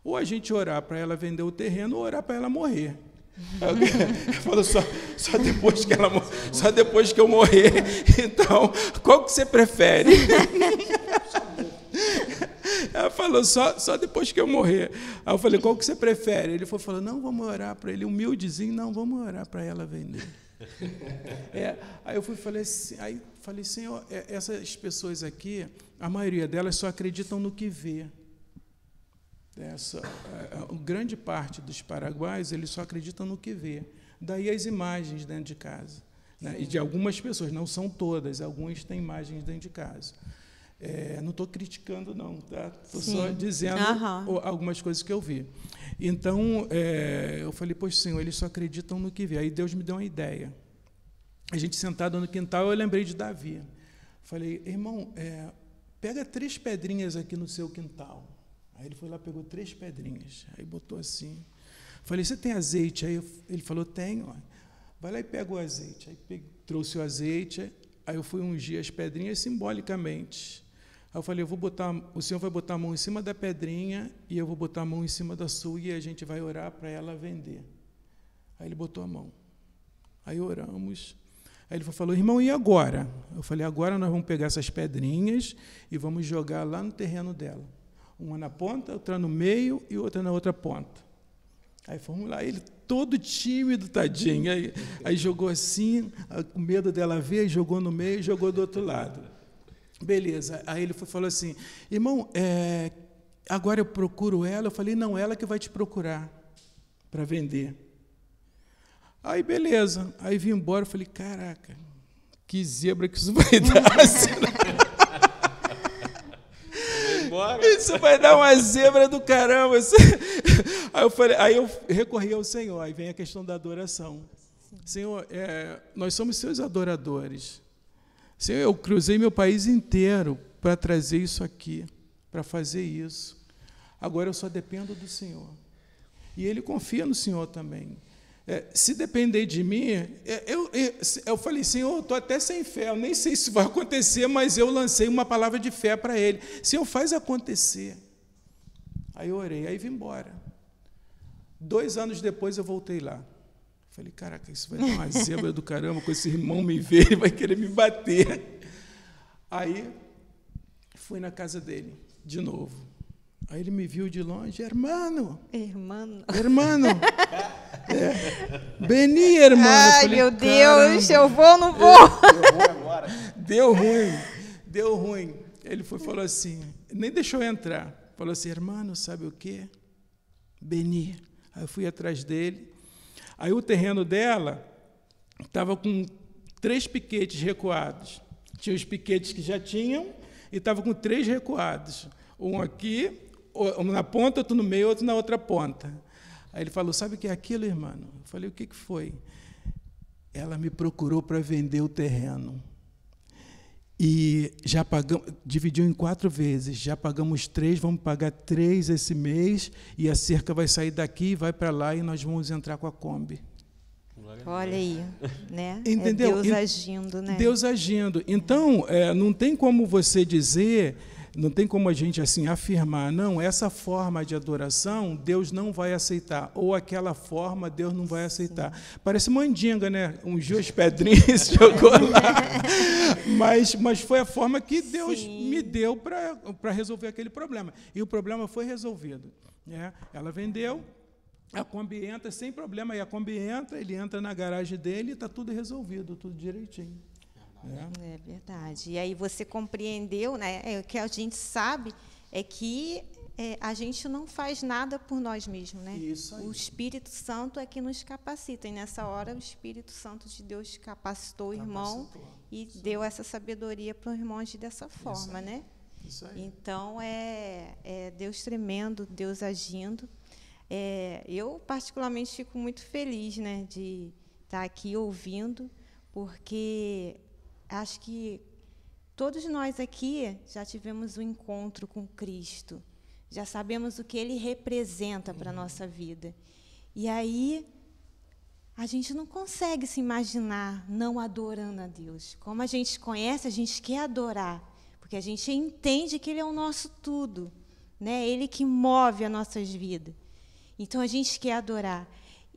Ou a gente orar para ela vender o terreno, ou orar para ela morrer. Ele falou, só depois que eu morrer. Então, qual que você prefere? Ela falou, só depois que eu morrer. Aí eu falei, qual que você prefere? Ele falou, não, vamos orar para ele. Humildezinho, não, vamos orar para ela vender. Aí eu falei, Senhor, essas pessoas aqui, a maioria delas só acreditam no que vê. Grande parte dos paraguaios, eles só acreditam no que vê. Daí as imagens dentro de casa. Né? E de algumas pessoas, não são todas, alguns têm imagens dentro de casa. Não estou criticando, não, tá? Estou só dizendo algumas coisas que eu vi. Então, eu falei, poxa, Senhor, eles só acreditam no que vê. Aí Deus me deu uma ideia. A gente sentado no quintal, eu lembrei de Davi. Falei, irmão, pega 3 pedrinhas aqui no seu quintal. Aí ele foi lá, pegou 3 pedrinhas. Aí botou assim. Falei, você tem azeite? Aí ele falou, tenho. Vai lá e pega o azeite. Aí trouxe o azeite. Aí eu fui ungir as pedrinhas simbolicamente. Aí eu falei, o senhor vai botar a mão em cima da pedrinha e eu vou botar a mão em cima da sua e a gente vai orar para ela vender. Aí ele botou a mão. Aí oramos. Aí ele falou, irmão, e agora? Eu falei, agora nós vamos pegar essas pedrinhas e vamos jogar lá no terreno dela. Uma na ponta, outra no meio e outra na outra ponta. Aí fomos lá, ele todo tímido, tadinho. Aí jogou assim, com medo dela ver, jogou no meio e jogou do outro lado. Beleza. Aí ele falou assim, irmão, agora eu procuro ela. Eu falei, não, ela que vai te procurar para vender. Aí, beleza. Aí vim embora, eu falei, caraca, que zebra que isso vai dar. Isso vai dar uma zebra do caramba. Aí eu recorri ao Senhor. Aí vem a questão da adoração. Senhor, nós somos seus adoradores. Senhor, eu cruzei meu país inteiro para trazer isso aqui, para fazer isso. Agora eu só dependo do Senhor. E Ele confia no Senhor também. Se depender de mim, eu falei, Senhor, eu estou até sem fé, eu nem sei se vai acontecer, mas eu lancei uma palavra de fé para Ele. Senhor, faz acontecer. Aí eu orei, aí vim embora. 2 anos depois eu voltei lá. Falei, caraca, isso vai dar uma zebra do caramba, com esse irmão me ver, ele vai querer me bater. Aí, fui na casa dele, de novo. Aí ele me viu de longe, hermano. Beni, hermano. Ai, falei, meu Deus, eu vou ou não vou? Deu ruim agora. Deu ruim. Ele falou assim, nem deixou eu entrar. Falou assim, hermano, sabe o quê? Beni. Aí eu fui atrás dele. Aí o terreno dela estava com 3 piquetes recuados. Tinha os piquetes que já tinham e estava com 3 recuados. Um aqui, um na ponta, outro no meio, outro na outra ponta. Aí ele falou, sabe o que é aquilo, irmão? Eu falei, o que foi? Ela me procurou para vender o terreno. E já pagamos, dividiu em 4 vezes, já pagamos 3, vamos pagar 3 esse mês, e a cerca vai sair daqui, vai para lá, e nós vamos entrar com a Kombi. Olha aí, né? Entendeu? É Deus agindo, né? Deus agindo. Então, não tem como você dizer, não tem como a gente assim afirmar, não, essa forma de adoração Deus não vai aceitar, ou aquela forma Deus não vai aceitar. Sim. Parece mandinga, né? Ungiu as pedrinhas, jogou lá. Mas foi a forma que Deus me deu para resolver aquele problema. E o problema foi resolvido. Né? Ela vendeu, a Kombi entra sem problema, e a Kombi entra, ele entra na garagem dele e está tudo resolvido, tudo direitinho. É verdade. E aí você compreendeu, né? O que a gente sabe é que a gente não faz nada por nós mesmos, né? Isso aí. O Espírito Santo é que nos capacita. E nessa hora o Espírito Santo de Deus capacitou o irmão e deu essa sabedoria para o irmão agir dessa forma, né? Isso aí. Então é Deus tremendo, Deus agindo. Eu particularmente fico muito feliz, né, de estar aqui ouvindo, porque acho que todos nós aqui já tivemos um encontro com Cristo, já sabemos o que Ele representa para a nossa vida. E aí, a gente não consegue se imaginar não adorando a Deus. Como a gente conhece, a gente quer adorar, porque a gente entende que Ele é o nosso tudo, né? Ele que move as nossas vidas. Então, a gente quer adorar.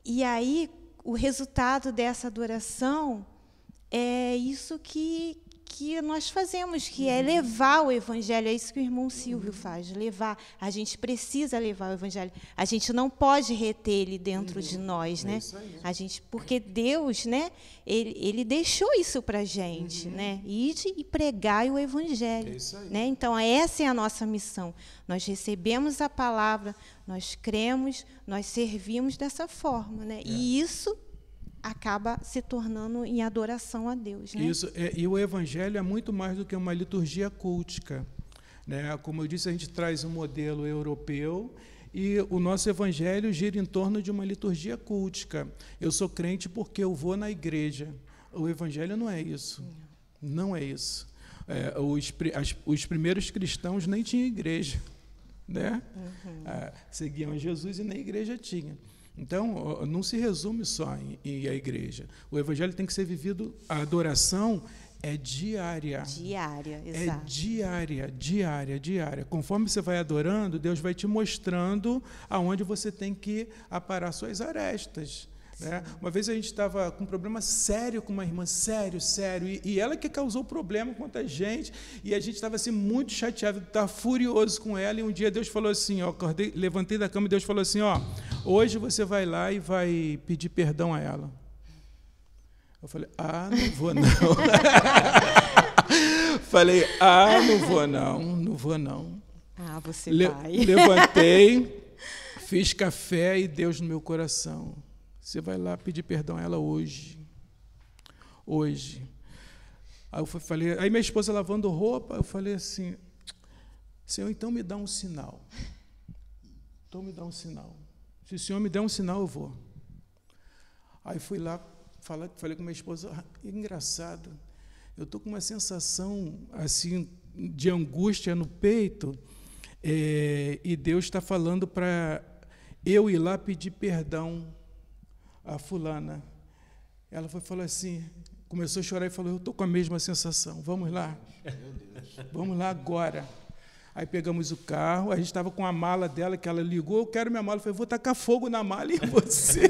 E aí, o resultado dessa adoração é isso que nós fazemos, que é levar o Evangelho. É isso que o irmão Silvio faz, levar. A gente precisa levar o Evangelho. A gente não pode reter ele dentro de nós, né? Porque Deus, né, ele deixou isso para a gente, né? Ide e pregai o Evangelho. Né? Então, essa é a nossa missão. Nós recebemos a palavra, nós cremos, nós servimos dessa forma, né? E isso acaba se tornando em adoração a Deus, né? Isso, e o Evangelho é muito mais do que uma liturgia cultica, né? Como eu disse, a gente traz um modelo europeu e o nosso Evangelho gira em torno de uma liturgia cultica. Eu sou crente porque eu vou na igreja. O Evangelho não é isso. Não é isso. Os primeiros cristãos nem tinham igreja, né? Seguiam Jesus e nem igreja tinha. Então, não se resume só em a igreja. O Evangelho tem que ser vivido, a adoração é diária. Diária, exato. É diária. Conforme você vai adorando, Deus vai te mostrando aonde você tem que aparar suas arestas. Né? Uma vez a gente estava com um problema sério com uma irmã, sério, e ela que causou o problema contra a gente, e a gente estava assim, muito chateado, estava furioso com ela, e um dia Deus falou assim, acordei, levantei da cama e Deus falou assim, hoje você vai lá e vai pedir perdão a ela. Eu falei, não vou não. Falei, não vou não. Você vai. Levantei, fiz café e Deus no meu coração. Você vai lá pedir perdão a ela hoje. Aí eu falei, aí minha esposa lavando roupa, eu falei assim, Senhor, então me dá um sinal. Se o Senhor me der um sinal, eu vou. Aí fui lá, falei com minha esposa, engraçado, eu estou com uma sensação assim de angústia no peito, e Deus está falando para eu ir lá pedir perdão a fulana. Ela falou assim, começou a chorar e falou, eu estou com a mesma sensação, vamos lá. Vamos lá agora. Aí pegamos o carro, a gente estava com a mala dela, que ela ligou, eu quero minha mala. Eu falei, vou tacar fogo na mala em você.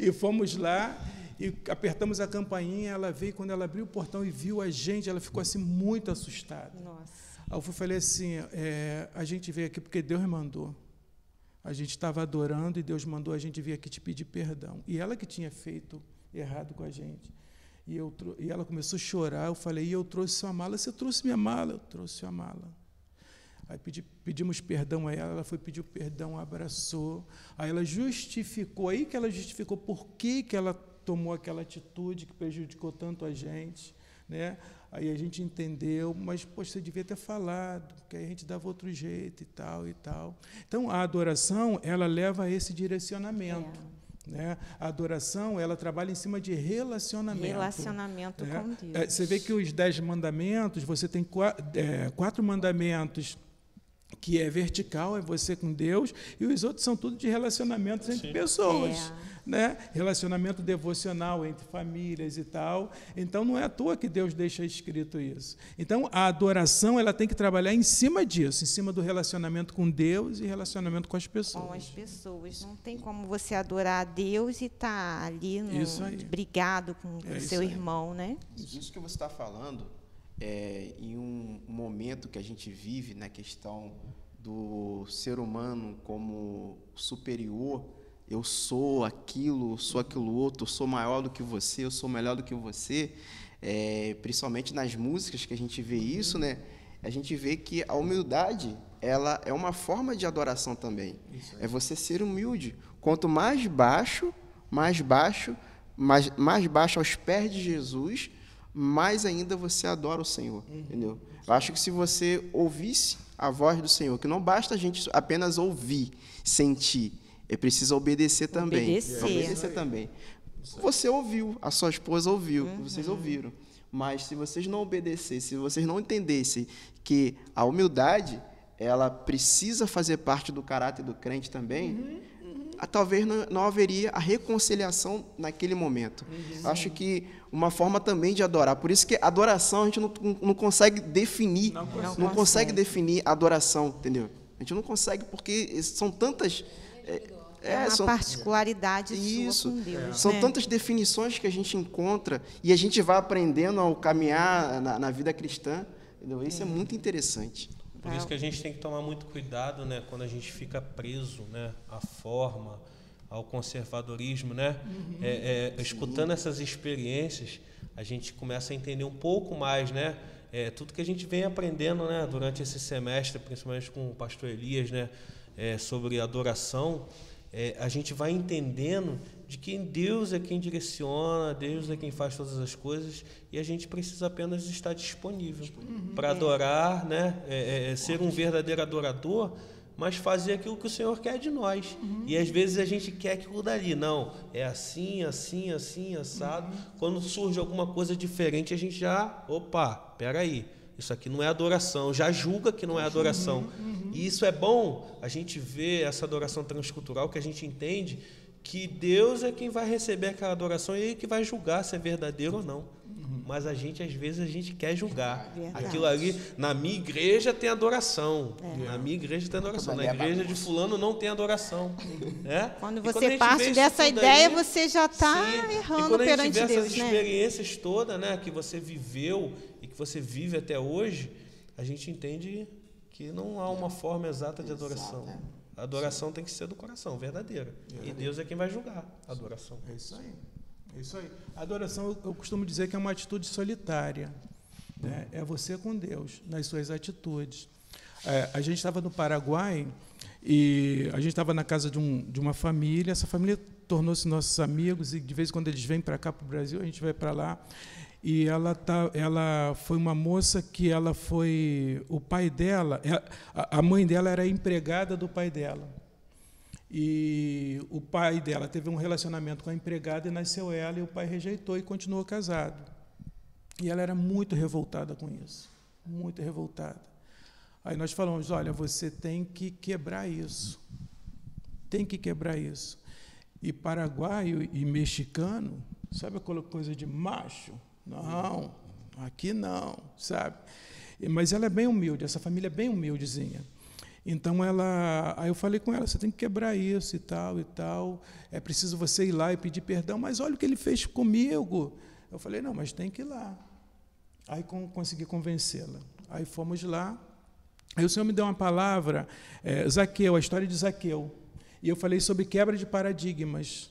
E fomos lá e apertamos a campainha, ela veio, quando ela abriu o portão e viu a gente, ela ficou assim muito assustada. Nossa. Aí eu falei assim, a gente veio aqui porque Deus mandou. A gente estava adorando e Deus mandou a gente vir aqui te pedir perdão. E ela que tinha feito errado com a gente. E ela começou a chorar, eu falei, e eu trouxe sua mala. Você trouxe minha mala? Eu trouxe sua mala. Aí pedimos perdão a ela foi pedir perdão, abraçou. Aí ela justificou, aí que ela justificou por que ela tomou aquela atitude que prejudicou tanto a gente, né? Aí a gente entendeu, mas, poxa, você devia ter falado, porque aí a gente dava outro jeito e tal, e tal. Então, a adoração, ela leva a esse direcionamento. Né? A adoração, ela trabalha em cima de relacionamento. Relacionamento né? com Deus. Você vê que os 10 mandamentos, você tem 4 mandamentos que é vertical, é você com Deus, e os outros são tudo de relacionamentos entre pessoas. Né? Relacionamento devocional entre famílias e tal. Então, não é à toa que Deus deixa escrito isso. Então, a adoração ela tem que trabalhar em cima disso, em cima do relacionamento com Deus e relacionamento com as pessoas. Com as pessoas. Não tem como você adorar a Deus e estar ali brigado com o seu irmão, né? Isso que você está falando em um momento que a gente vive na questão do ser humano como superior. Eu sou aquilo outro, eu sou maior do que você, eu sou melhor do que você. Principalmente nas músicas que a gente vê isso, né? A gente vê que a humildade, ela é uma forma de adoração também. É você ser humilde. Quanto mais baixo aos pés de Jesus, mais ainda você adora o Senhor, entendeu? Eu acho que se você ouvisse a voz do Senhor, que não basta a gente apenas ouvir, sentir, é preciso obedecer também. Obedecer também. Você ouviu, a sua esposa ouviu, vocês ouviram. Mas se vocês não obedecessem, se vocês não entendessem que a humildade, ela precisa fazer parte do caráter do crente também, talvez não haveria a reconciliação naquele momento. Acho que uma forma também de adorar. Por isso que adoração a gente não consegue definir. Não consegue definir adoração, entendeu? A gente não consegue porque são tantas... uma particularidade sua com Deus. São tantas definições que a gente encontra e a gente vai aprendendo ao caminhar na vida cristã. Entendeu? Isso é muito interessante. Por isso que a gente tem que tomar muito cuidado, né, quando a gente fica preso, né, à forma, ao conservadorismo, né? Escutando essas experiências, a gente começa a entender um pouco mais, né? Tudo que a gente vem aprendendo, né, durante esse semestre, principalmente com o pastor Elias, né, sobre adoração. A gente vai entendendo de que Deus é quem direciona, Deus é quem faz todas as coisas, e a gente precisa apenas estar disponível para adorar, né? Ser um verdadeiro adorador, mas fazer aquilo que o Senhor quer de nós. E às vezes a gente quer aquilo dali. Não, é assim, assim, assim, assado. Quando surge alguma coisa diferente, a gente já, peraí, isso aqui não é adoração, já julga que não é adoração. E isso é bom, a gente vê essa adoração transcultural, que a gente entende que Deus é quem vai receber aquela adoração e Ele que vai julgar se é verdadeiro ou não. Mas às vezes a gente quer julgar. Verdade. Aquilo ali, na minha igreja tem adoração. Na minha igreja tem adoração. Na igreja de fulano não tem adoração. Quando você parte dessa ideia, você já está errando perante Deus. E quando a gente vê essas experiências todas, né, que você viveu e que você vive até hoje, a gente entende que não há uma forma exata de adoração. A adoração tem que ser do coração, verdadeira. E Deus é quem vai julgar a adoração. É isso aí. É isso aí. A adoração, eu costumo dizer que é uma atitude solitária. Né? É você com Deus, nas suas atitudes. A gente estava no Paraguai e a gente estava na casa de uma família. Essa família tornou-se nossos amigos e, de vez em quando, eles vêm para cá, para o Brasil, a gente vai para lá. E ela foi uma moça que ela foi... O pai dela... A mãe dela era empregada do pai dela. E o pai dela teve um relacionamento com a empregada e nasceu ela, e o pai rejeitou e continuou casado. E ela era muito revoltada com isso. Muito revoltada. Aí nós falamos, olha, você tem que quebrar isso. Tem que quebrar isso. E paraguaio e mexicano, sabe aquela coisa de macho? Não, aqui não, sabe? Mas ela é bem humilde, essa família é bem humildezinha. Então, aí eu falei com ela, você tem que quebrar isso e tal, é preciso você ir lá e pedir perdão, mas olha o que ele fez comigo. Eu falei, não, mas tem que ir lá. Aí consegui convencê-la. Aí fomos lá, aí o Senhor me deu uma palavra, Zaqueu, a história de Zaqueu, e eu falei sobre quebra de paradigmas.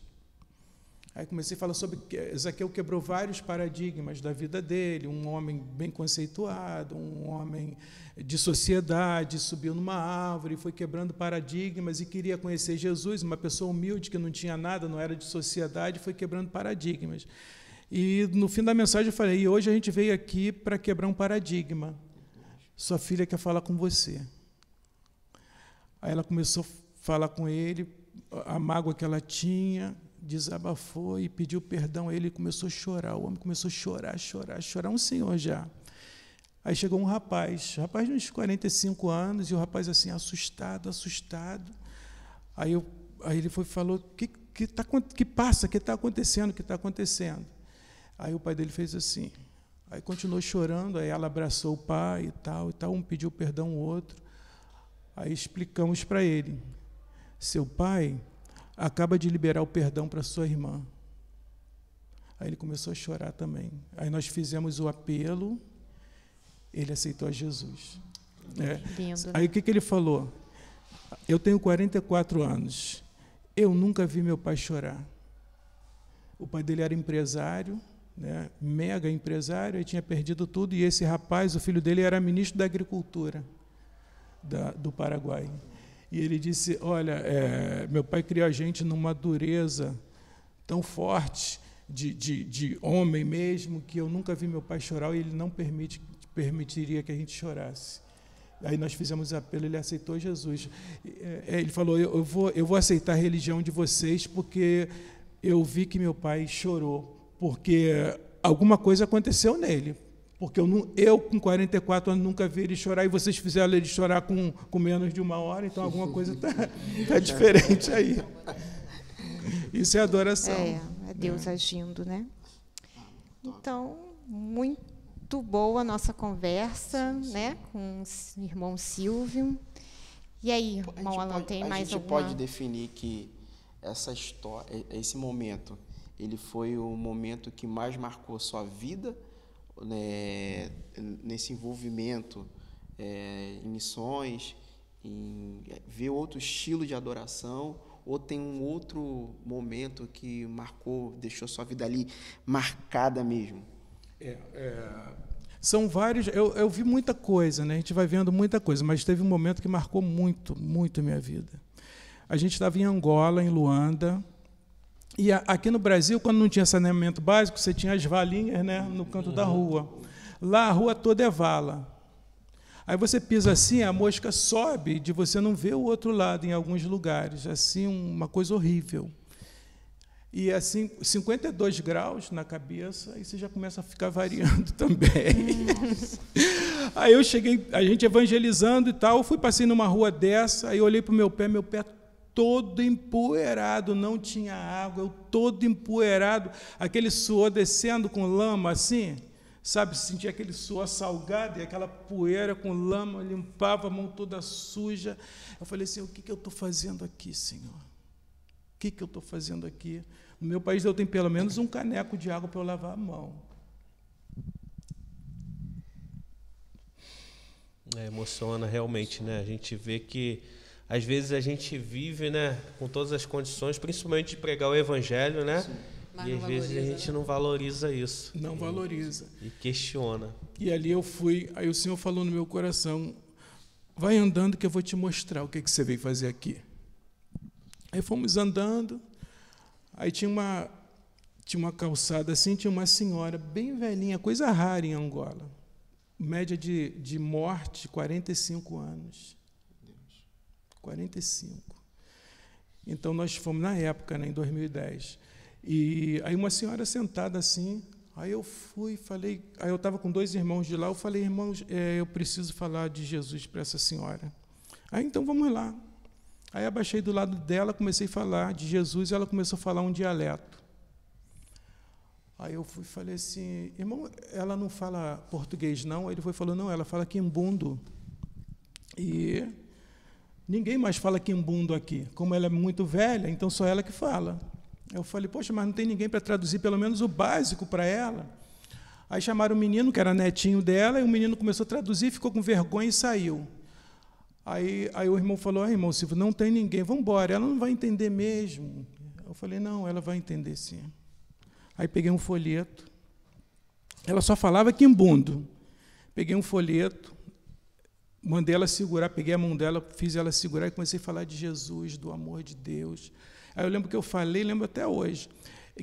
Aí comecei a falar sobre Zaqueu quebrou vários paradigmas da vida dele, um homem bem conceituado, um homem de sociedade, subiu numa árvore, foi quebrando paradigmas e queria conhecer Jesus, uma pessoa humilde que não tinha nada, não era de sociedade, foi quebrando paradigmas. E no fim da mensagem eu falei, e hoje a gente veio aqui para quebrar um paradigma. Sua filha quer falar com você. Aí ela começou a falar com ele, a mágoa que ela tinha, desabafou e pediu perdão a ele e começou a chorar. O homem começou a chorar, um senhor já. Aí chegou um rapaz de uns 45 anos, e o rapaz assim, assustado. Aí ele falou, o que está acontecendo? Aí o pai dele fez assim, aí continuou chorando, aí ela abraçou o pai e tal, um pediu perdão ao outro. Aí explicamos para ele, seu pai acaba de liberar o perdão para sua irmã. Aí ele começou a chorar também. Aí nós fizemos o apelo, ele aceitou a Jesus. Lindo, né? Aí o que ele falou? Eu tenho 44 anos, eu nunca vi meu pai chorar. O pai dele era empresário, né, mega empresário, ele tinha perdido tudo, e esse rapaz, o filho dele, era ministro da Agricultura do Paraguai. E ele disse, olha, meu pai criou a gente numa dureza tão forte, de homem mesmo, que eu nunca vi meu pai chorar, e ele não permitiria que a gente chorasse. Aí nós fizemos apelo, ele aceitou Jesus. Ele falou, eu vou aceitar a religião de vocês, porque eu vi que meu pai chorou, porque alguma coisa aconteceu nele. Porque eu com 44 anos, nunca vi ele chorar, e vocês fizeram ele chorar com menos de 1 hora, então alguma coisa está diferente aí. Isso é adoração. É Deus agindo, né? Então, muito boa a nossa conversa, né, com o irmão Silvio. E aí, irmão Alan, tem mais alguma... A gente pode definir que essa história, esse momento, ele foi o momento que mais marcou sua vida, né, nesse envolvimento em missões, em ver outro estilo de adoração, ou tem um outro momento que marcou, deixou sua vida ali marcada mesmo? São vários, eu vi muita coisa, né? A gente vai vendo muita coisa, mas teve um momento que marcou muito, muito a minha vida. A gente estava em Angola, em Luanda, e aqui no Brasil, quando não tinha saneamento básico, você tinha as valinhas, né, no canto da rua. Lá a rua toda é vala. Aí você pisa assim, a mosca sobe, de você não ver o outro lado em alguns lugares. Assim, uma coisa horrível. E assim, 52 graus na cabeça, aí você já começa a ficar variando também. Aí eu cheguei, a gente evangelizando e tal, passei numa rua dessa, aí eu olhei para o meu pé todo empoeirado, não tinha água, eu todo empoeirado, aquele suor descendo com lama assim, sabe, sentia aquele suor salgado e aquela poeira com lama, limpava a mão toda suja. Eu falei assim, o que eu estou fazendo aqui, Senhor? O que eu estou fazendo aqui? No meu país eu tenho pelo menos um caneco de água para eu lavar a mão. Emociona realmente, né? A gente vê que às vezes a gente vive, né, com todas as condições, principalmente de pregar o evangelho, né? Sim. E às vezes a gente não valoriza isso. Não valoriza. E questiona. E ali eu fui, aí o Senhor falou no meu coração, vai andando que eu vou te mostrar o que você veio fazer aqui. Aí fomos andando, aí tinha uma calçada assim, tinha uma senhora bem velhinha, coisa rara em Angola, média de morte, 45 anos. 45. Então, nós fomos, na época, né, em 2010, e aí uma senhora sentada assim, aí eu falei, aí eu estava com 2 irmãos de lá, eu falei, irmãos, eu preciso falar de Jesus para essa senhora. Aí, então, vamos lá. Aí abaixei do lado dela, comecei a falar de Jesus, e ela começou a falar um dialeto. Aí eu falei assim, irmão, ela não fala português, não? Aí ele falou, não, ela fala quimbundo. E ninguém mais fala quimbundo aqui. Como ela é muito velha, então só ela que fala. Eu falei, poxa, mas não tem ninguém para traduzir pelo menos o básico para ela. Aí chamaram o menino, que era netinho dela, e o menino começou a traduzir, ficou com vergonha e saiu. Aí o irmão falou, irmão Silvio, não tem ninguém, vamos embora, ela não vai entender mesmo. Eu falei, não, ela vai entender sim. Aí peguei um folheto, ela só falava quimbundo. Peguei um folheto, mandei ela segurar, peguei a mão dela, fiz ela segurar e comecei a falar de Jesus, do amor de Deus. Aí eu lembro que eu falei, lembro até hoje,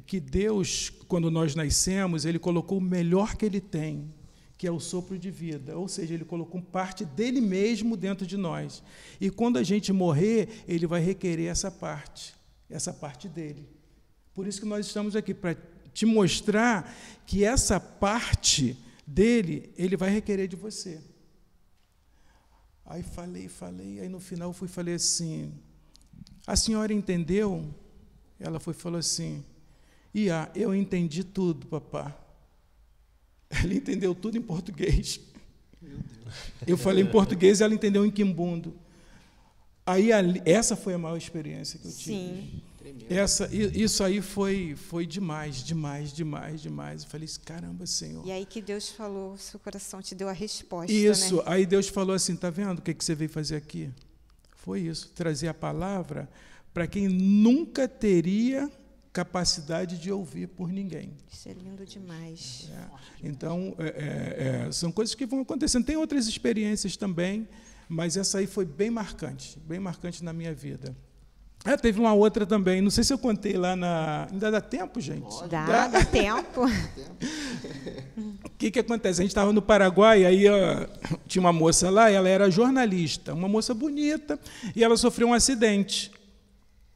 que Deus, quando nós nascemos, Ele colocou o melhor que Ele tem, que é o sopro de vida, ou seja, Ele colocou parte dEle mesmo dentro de nós. E quando a gente morrer, Ele vai requerer essa parte dEle. Por isso que nós estamos aqui, para te mostrar que essa parte dEle, Ele vai requerer de você. Aí falei, aí no final falei assim, a senhora entendeu? Ela falou assim, eu entendi tudo, papá. Ela entendeu tudo em português. Meu Deus. Eu falei em português e ela entendeu em quimbundo. Aí essa foi a maior experiência que eu tive. Sim. Isso aí foi demais. Eu falei, caramba, Senhor. E aí que Deus falou, seu coração te deu a resposta, isso, né? Aí Deus falou assim, tá vendo o que você veio fazer aqui? Foi isso, trazer a palavra para quem nunca teria capacidade de ouvir por ninguém. Isso é lindo demais. Então, são coisas que vão acontecendo. Tem outras experiências também, mas essa aí foi bem marcante na minha vida. Teve uma outra também, não sei se eu contei lá na... Ainda dá tempo, gente? Dá tempo. O que acontece? A gente estava no Paraguai, aí tinha uma moça lá, ela era jornalista, uma moça bonita, e ela sofreu um acidente.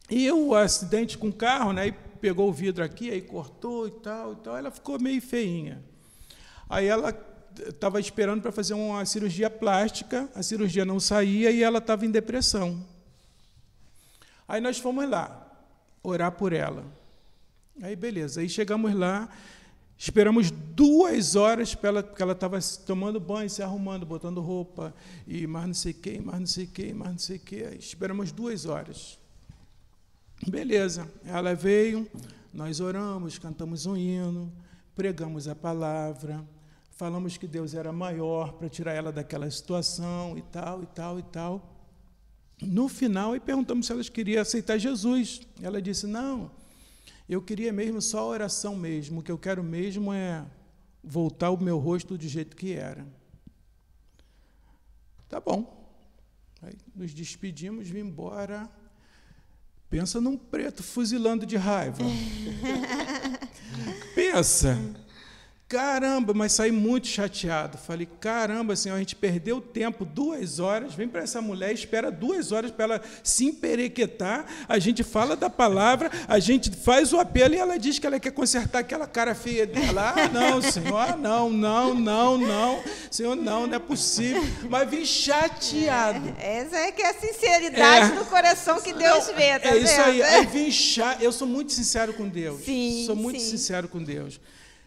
E o acidente com o carro, né, aí pegou o vidro aqui, aí cortou e tal, ela ficou meio feinha. Aí ela estava esperando para fazer uma cirurgia plástica, a cirurgia não saía e ela estava em depressão. Aí nós fomos lá, orar por ela. Aí, beleza. Aí chegamos lá, esperamos 2 horas, porque ela estava tomando banho, se arrumando, botando roupa, e mais não sei o quê, mais não sei o quê, mais não sei o quê. Aí esperamos 2 horas. Beleza. Ela veio, nós oramos, cantamos um hino, pregamos a palavra, falamos que Deus era maior para tirar ela daquela situação e tal. No final, perguntamos se elas queriam aceitar Jesus. Ela disse, não, eu queria mesmo só a oração mesmo, o que eu quero mesmo é voltar o meu rosto do jeito que era. Tá bom. Aí nos despedimos, vim embora. Pensa num preto fuzilando de raiva. Pensa. Caramba, mas saí muito chateado. Falei, caramba, Senhor, a gente perdeu tempo, 2 horas, vem para essa mulher, espera 2 horas para ela se emperequetar, a gente fala da palavra, a gente faz o apelo e ela diz que ela quer consertar aquela cara feia dela. Não, Senhor, não. Senhor, não é possível. Mas vim chateado. Essa é que é a sinceridade do coração que Deus vê, tá vendo? Isso aí, aí vim chateado. Eu sou muito sincero com Deus. Sim, sou muito sincero com Deus.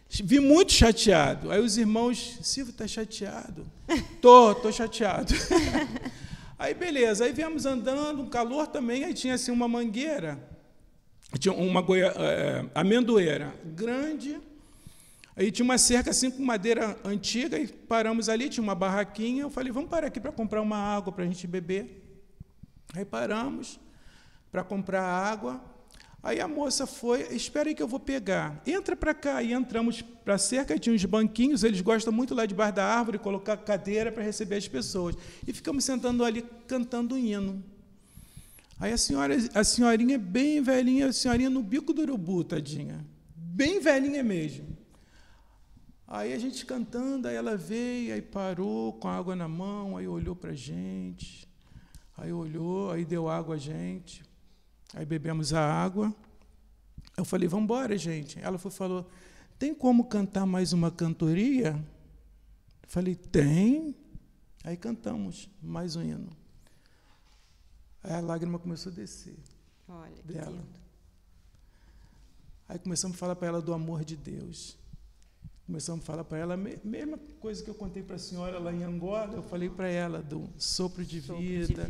Vim muito chateado. Aí os irmãos, Silvio, está chateado? Tô chateado. Aí, beleza. Aí viemos andando, um calor também. Aí tinha assim uma mangueira, tinha uma amendoeira grande. Aí tinha uma cerca assim com madeira antiga. E paramos ali, tinha uma barraquinha. Eu falei, vamos parar aqui para comprar uma água para a gente beber. Aí paramos para comprar água. Aí a moça foi, espera aí que eu vou pegar. Entra para cá. E entramos para a cerca, e tinha uns banquinhos, eles gostam muito lá debaixo da árvore, colocar cadeira para receber as pessoas. E ficamos sentando ali, cantando um hino. Aí a senhorinha bem velhinha, a senhorinha no bico do urubu, tadinha. Bem velhinha mesmo. Aí a gente cantando, aí ela veio, aí parou com a água na mão, aí olhou para a gente. Aí olhou, aí deu água a gente. Aí bebemos a água. Eu falei, vamos embora, gente. Ela falou, tem como cantar mais uma cantoria? Eu falei, tem. Aí cantamos mais um hino. Aí a lágrima começou a descer. Olha, que dela. lindo. Aí começamos a falar para ela do amor de Deus. Começamos a falar para ela, mesma coisa que eu contei para a senhora lá em Angola, eu falei para ela do sopro de vida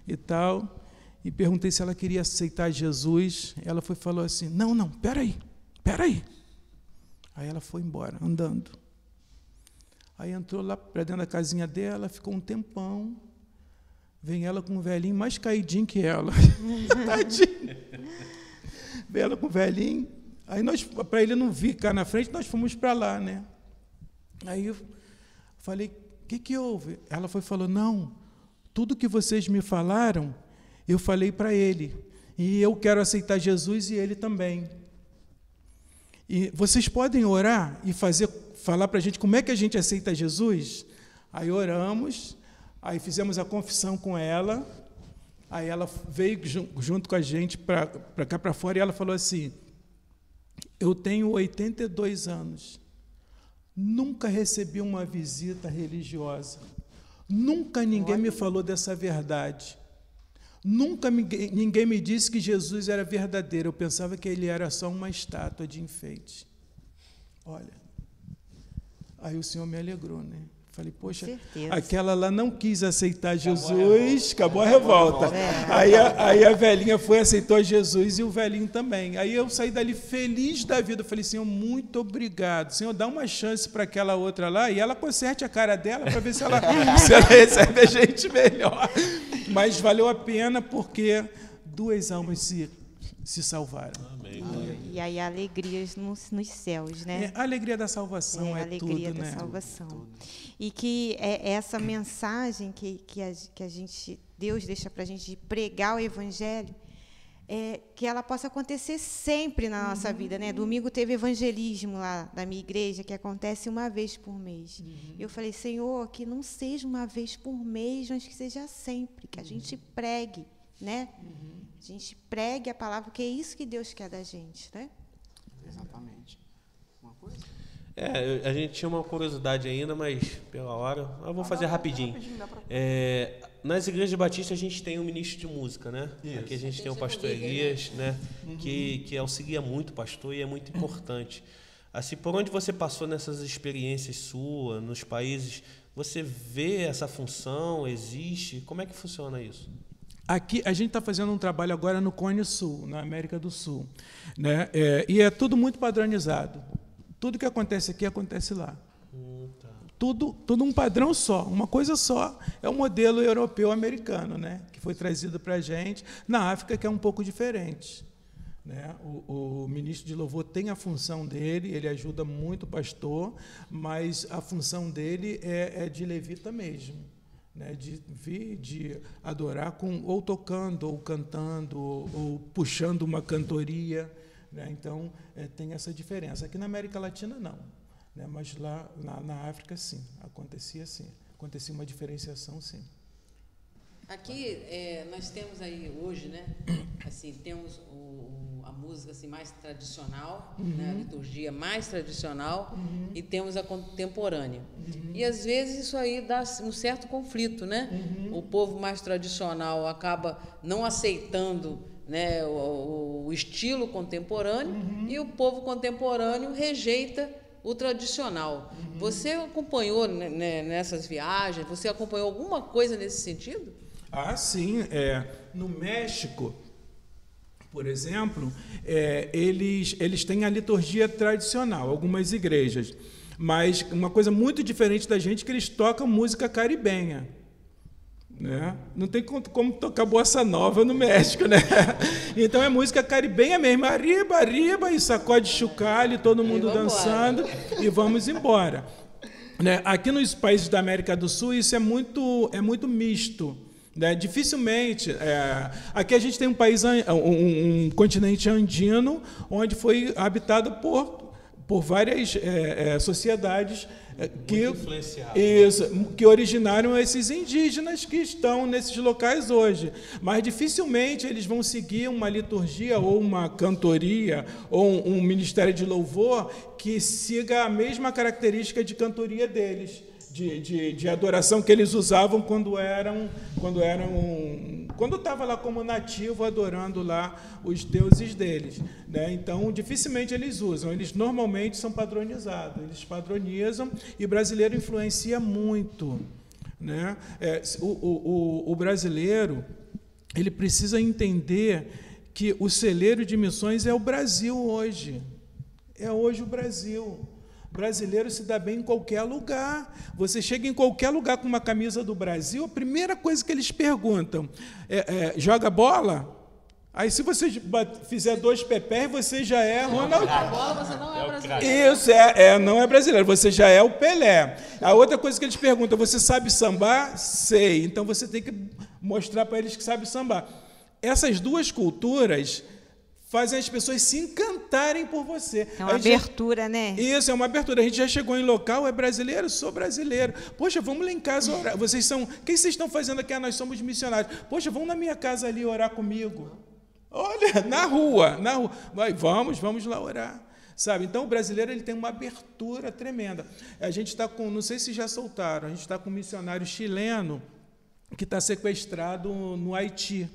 e tal, e perguntei se ela queria aceitar Jesus. Ela falou assim, não, peraí. Aí ela foi embora, andando. Aí entrou lá para dentro da casinha dela, ficou um tempão, vem ela com um velhinho mais caidinho que ela. Tadinho. Vem ela com o velhinho. Aí nós, para ele não ficar na frente, nós fomos para lá, né? Aí eu falei, o que houve? Ela falou, não, tudo que vocês me falaram, eu falei para ele. E eu quero aceitar Jesus e ele também. E vocês podem orar e falar para a gente como é que a gente aceita Jesus? Aí oramos, aí fizemos a confissão com ela, aí ela veio junto com a gente para cá para fora e ela falou assim, eu tenho 82 anos, nunca recebi uma visita religiosa, nunca ninguém me falou dessa verdade, nunca ninguém me disse que Jesus era verdadeiro, eu pensava que ele era só uma estátua de enfeite. Olha, aí o Senhor me alegrou, né? Falei, poxa, aquela lá não quis aceitar Jesus, acabou a revolta. Aí a velhinha foi, aceitou Jesus e o velhinho também. Aí eu saí dali feliz da vida. Eu falei, Senhor, muito obrigado. Senhor, dá uma chance para aquela outra lá e ela conserte a cara dela para ver se ela recebe a gente melhor. Mas valeu a pena porque 2 almas se salvaram. Amém. E aí a alegria nos céus, né? A alegria da salvação é tudo, né? A alegria da salvação. E que é essa mensagem que a gente, Deus deixa para a gente de pregar o Evangelho, que ela possa acontecer sempre na nossa vida, né? Domingo teve evangelismo lá da minha igreja, que acontece uma vez por mês. Eu falei, Senhor, que não seja uma vez por mês, mas que seja sempre, que a gente pregue, né? A gente pregue a palavra, porque é isso que Deus quer da gente, né? Exatamente. Uma coisa? A gente tinha uma curiosidade ainda, mas pela hora, eu vou fazer rapidinho. Nas igrejas batistas a gente tem um ministro de música, né? Isso. Aqui a gente tem o pastor Elias, né? Que auxilia muito o pastor e é muito importante. Assim, por onde você passou nessas experiências suas, nos países, você vê essa função, existe? Como é que funciona isso? Aqui a gente está fazendo um trabalho agora no Cone Sul, na América do Sul, né? E é tudo muito padronizado. Tudo que acontece aqui acontece lá. Tá. Tudo um padrão só, uma coisa só. É o modelo europeu-americano, né? Que foi trazido para a gente. Na África, que é um pouco diferente, né? O ministro de louvor tem a função dele, ele ajuda muito o pastor, mas a função dele é de levita mesmo, né? De adorar ou tocando, ou cantando, ou puxando uma cantoria, né? Então, tem essa diferença. Aqui na América Latina, não, né? Mas lá na África, sim, acontecia uma diferenciação, sim. Aqui, nós temos aí hoje, né? Assim, temos a música assim, mais tradicional, né? A liturgia mais tradicional, e temos a contemporânea. E, às vezes, isso aí dá um certo conflito, né? O povo mais tradicional acaba não aceitando, né, o estilo contemporâneo, e o povo contemporâneo rejeita o tradicional. Você acompanhou, né, nessas viagens, você acompanhou alguma coisa nesse sentido? Ah, sim. No México, por exemplo, eles têm a liturgia tradicional, algumas igrejas, mas uma coisa muito diferente da gente é que eles tocam música caribenha, né? Não tem como tocar bossa nova no México, né? Então é música caribenha mesmo, arriba, arriba, e sacode chocalho, todo mundo dançando, e vamos embora, né? Aqui nos países da América do Sul isso é muito misto, né? Dificilmente, aqui a gente tem um país, um continente andino, onde foi habitado por várias sociedades que originaram esses indígenas que estão nesses locais hoje. Mas dificilmente eles vão seguir uma liturgia ou uma cantoria ou um ministério de louvor que siga a mesma característica de cantoria deles, de adoração que eles usavam quando eram quando estava lá como nativo, adorando lá os deuses deles, né? Então, dificilmente eles usam. Eles normalmente são padronizados. Eles padronizam e o brasileiro influencia muito, né? O brasileiro, ele precisa entender que o celeiro de missões é o Brasil hoje. É hoje o Brasil. O brasileiro se dá bem em qualquer lugar. Você chega em qualquer lugar com uma camisa do Brasil, a primeira coisa que eles perguntam joga bola? Aí, se você fizer 2 pepés, você já é Ronaldo. A bola você não é brasileiro. Isso, não é brasileiro, você já é o Pelé. A outra coisa que eles perguntam, você sabe sambar? Sei. Então, você tem que mostrar para eles que sabe sambar. Essas duas culturas fazem as pessoas se encantarem por você. É uma abertura, né? Isso, é uma abertura. A gente já chegou em local, é brasileiro? Sou brasileiro. Poxa, vamos lá em casa orar. Vocês são... O que vocês estão fazendo aqui? Nós somos missionários. Poxa, vamos na minha casa ali orar comigo. Olha, na rua. Vamos lá orar. Sabe? Então, o brasileiro ele tem uma abertura tremenda. A gente está com... Não sei se já soltaram. A gente está com um missionário chileno que está sequestrado no Haiti.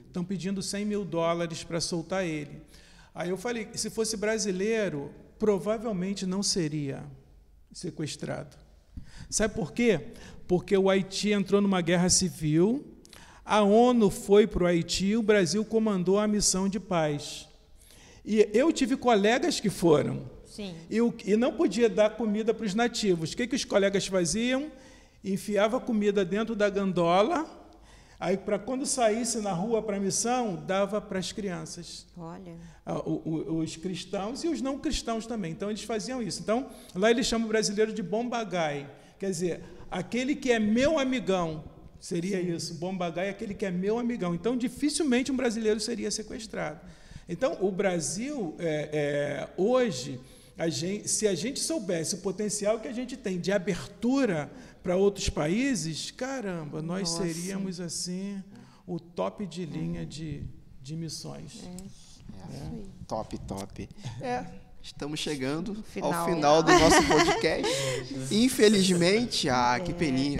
Estão pedindo $100 mil para soltar ele. Aí eu falei, se fosse brasileiro, provavelmente não seria sequestrado. Sabe por quê? Porque o Haiti entrou numa guerra civil, a ONU foi para o Haiti, o Brasil comandou a missão de paz. E eu tive colegas que foram. Sim. E não podia dar comida para os nativos. O que os colegas faziam? Enfiava comida dentro da gandola. Aí, para quando saísse na rua para a missão, dava para as crianças. Olha. Os cristãos e os não cristãos também. Então, eles faziam isso. Então, lá eles chamam o brasileiro de bombagai. Quer dizer, aquele que é meu amigão, seria isso. Bombagai é aquele que é meu amigão. Então, dificilmente um brasileiro seria sequestrado. Então, o Brasil, hoje, se a gente soubesse o potencial que a gente tem de abertura para outros países, caramba, nós seríamos assim o top de linha de missões. Top. Estamos chegando ao final do nosso podcast. Infelizmente, que peninha.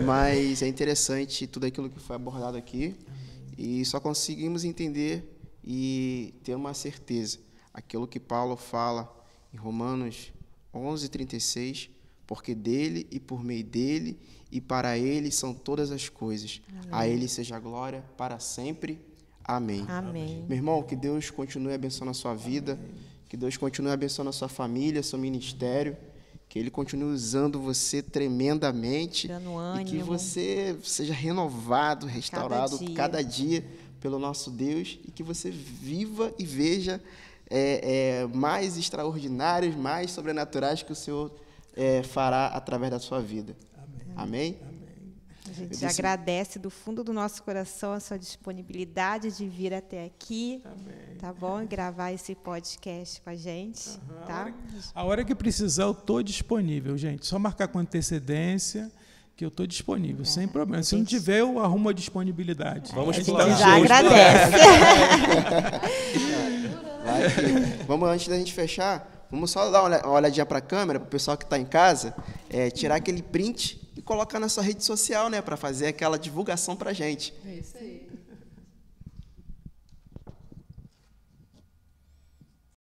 Mas é interessante tudo aquilo que foi abordado aqui e só conseguimos entender e ter uma certeza. Aquilo que Paulo fala em Romanos 11:36, porque dele e por meio dele e para ele são todas as coisas. Amém. A ele seja a glória para sempre. Amém. Amém. Meu irmão, que Deus continue abençoando a sua vida, que Deus continue abençoando a sua família, seu ministério, que Ele continue usando você tremendamente. Dando ânimo. E que você seja renovado, restaurado cada dia pelo nosso Deus e que você viva e veja mais extraordinários, mais sobrenaturais que o Senhor fará através da sua vida. Amém? A gente agradece do fundo do nosso coração a sua disponibilidade de vir até aqui. Amém. Tá bom? Gravar esse podcast com a gente. Tá? A hora que precisar, eu estou disponível, gente. Só marcar com antecedência que eu estou disponível, sem problema. Se não tiver, eu arrumo a disponibilidade. Vamos explorar. Já agradece. Vamos, antes da gente fechar, vamos só dar uma olhadinha para a câmera, para o pessoal que está em casa, tirar aquele print e colocar na sua rede social, né, para fazer aquela divulgação para a gente. É isso aí.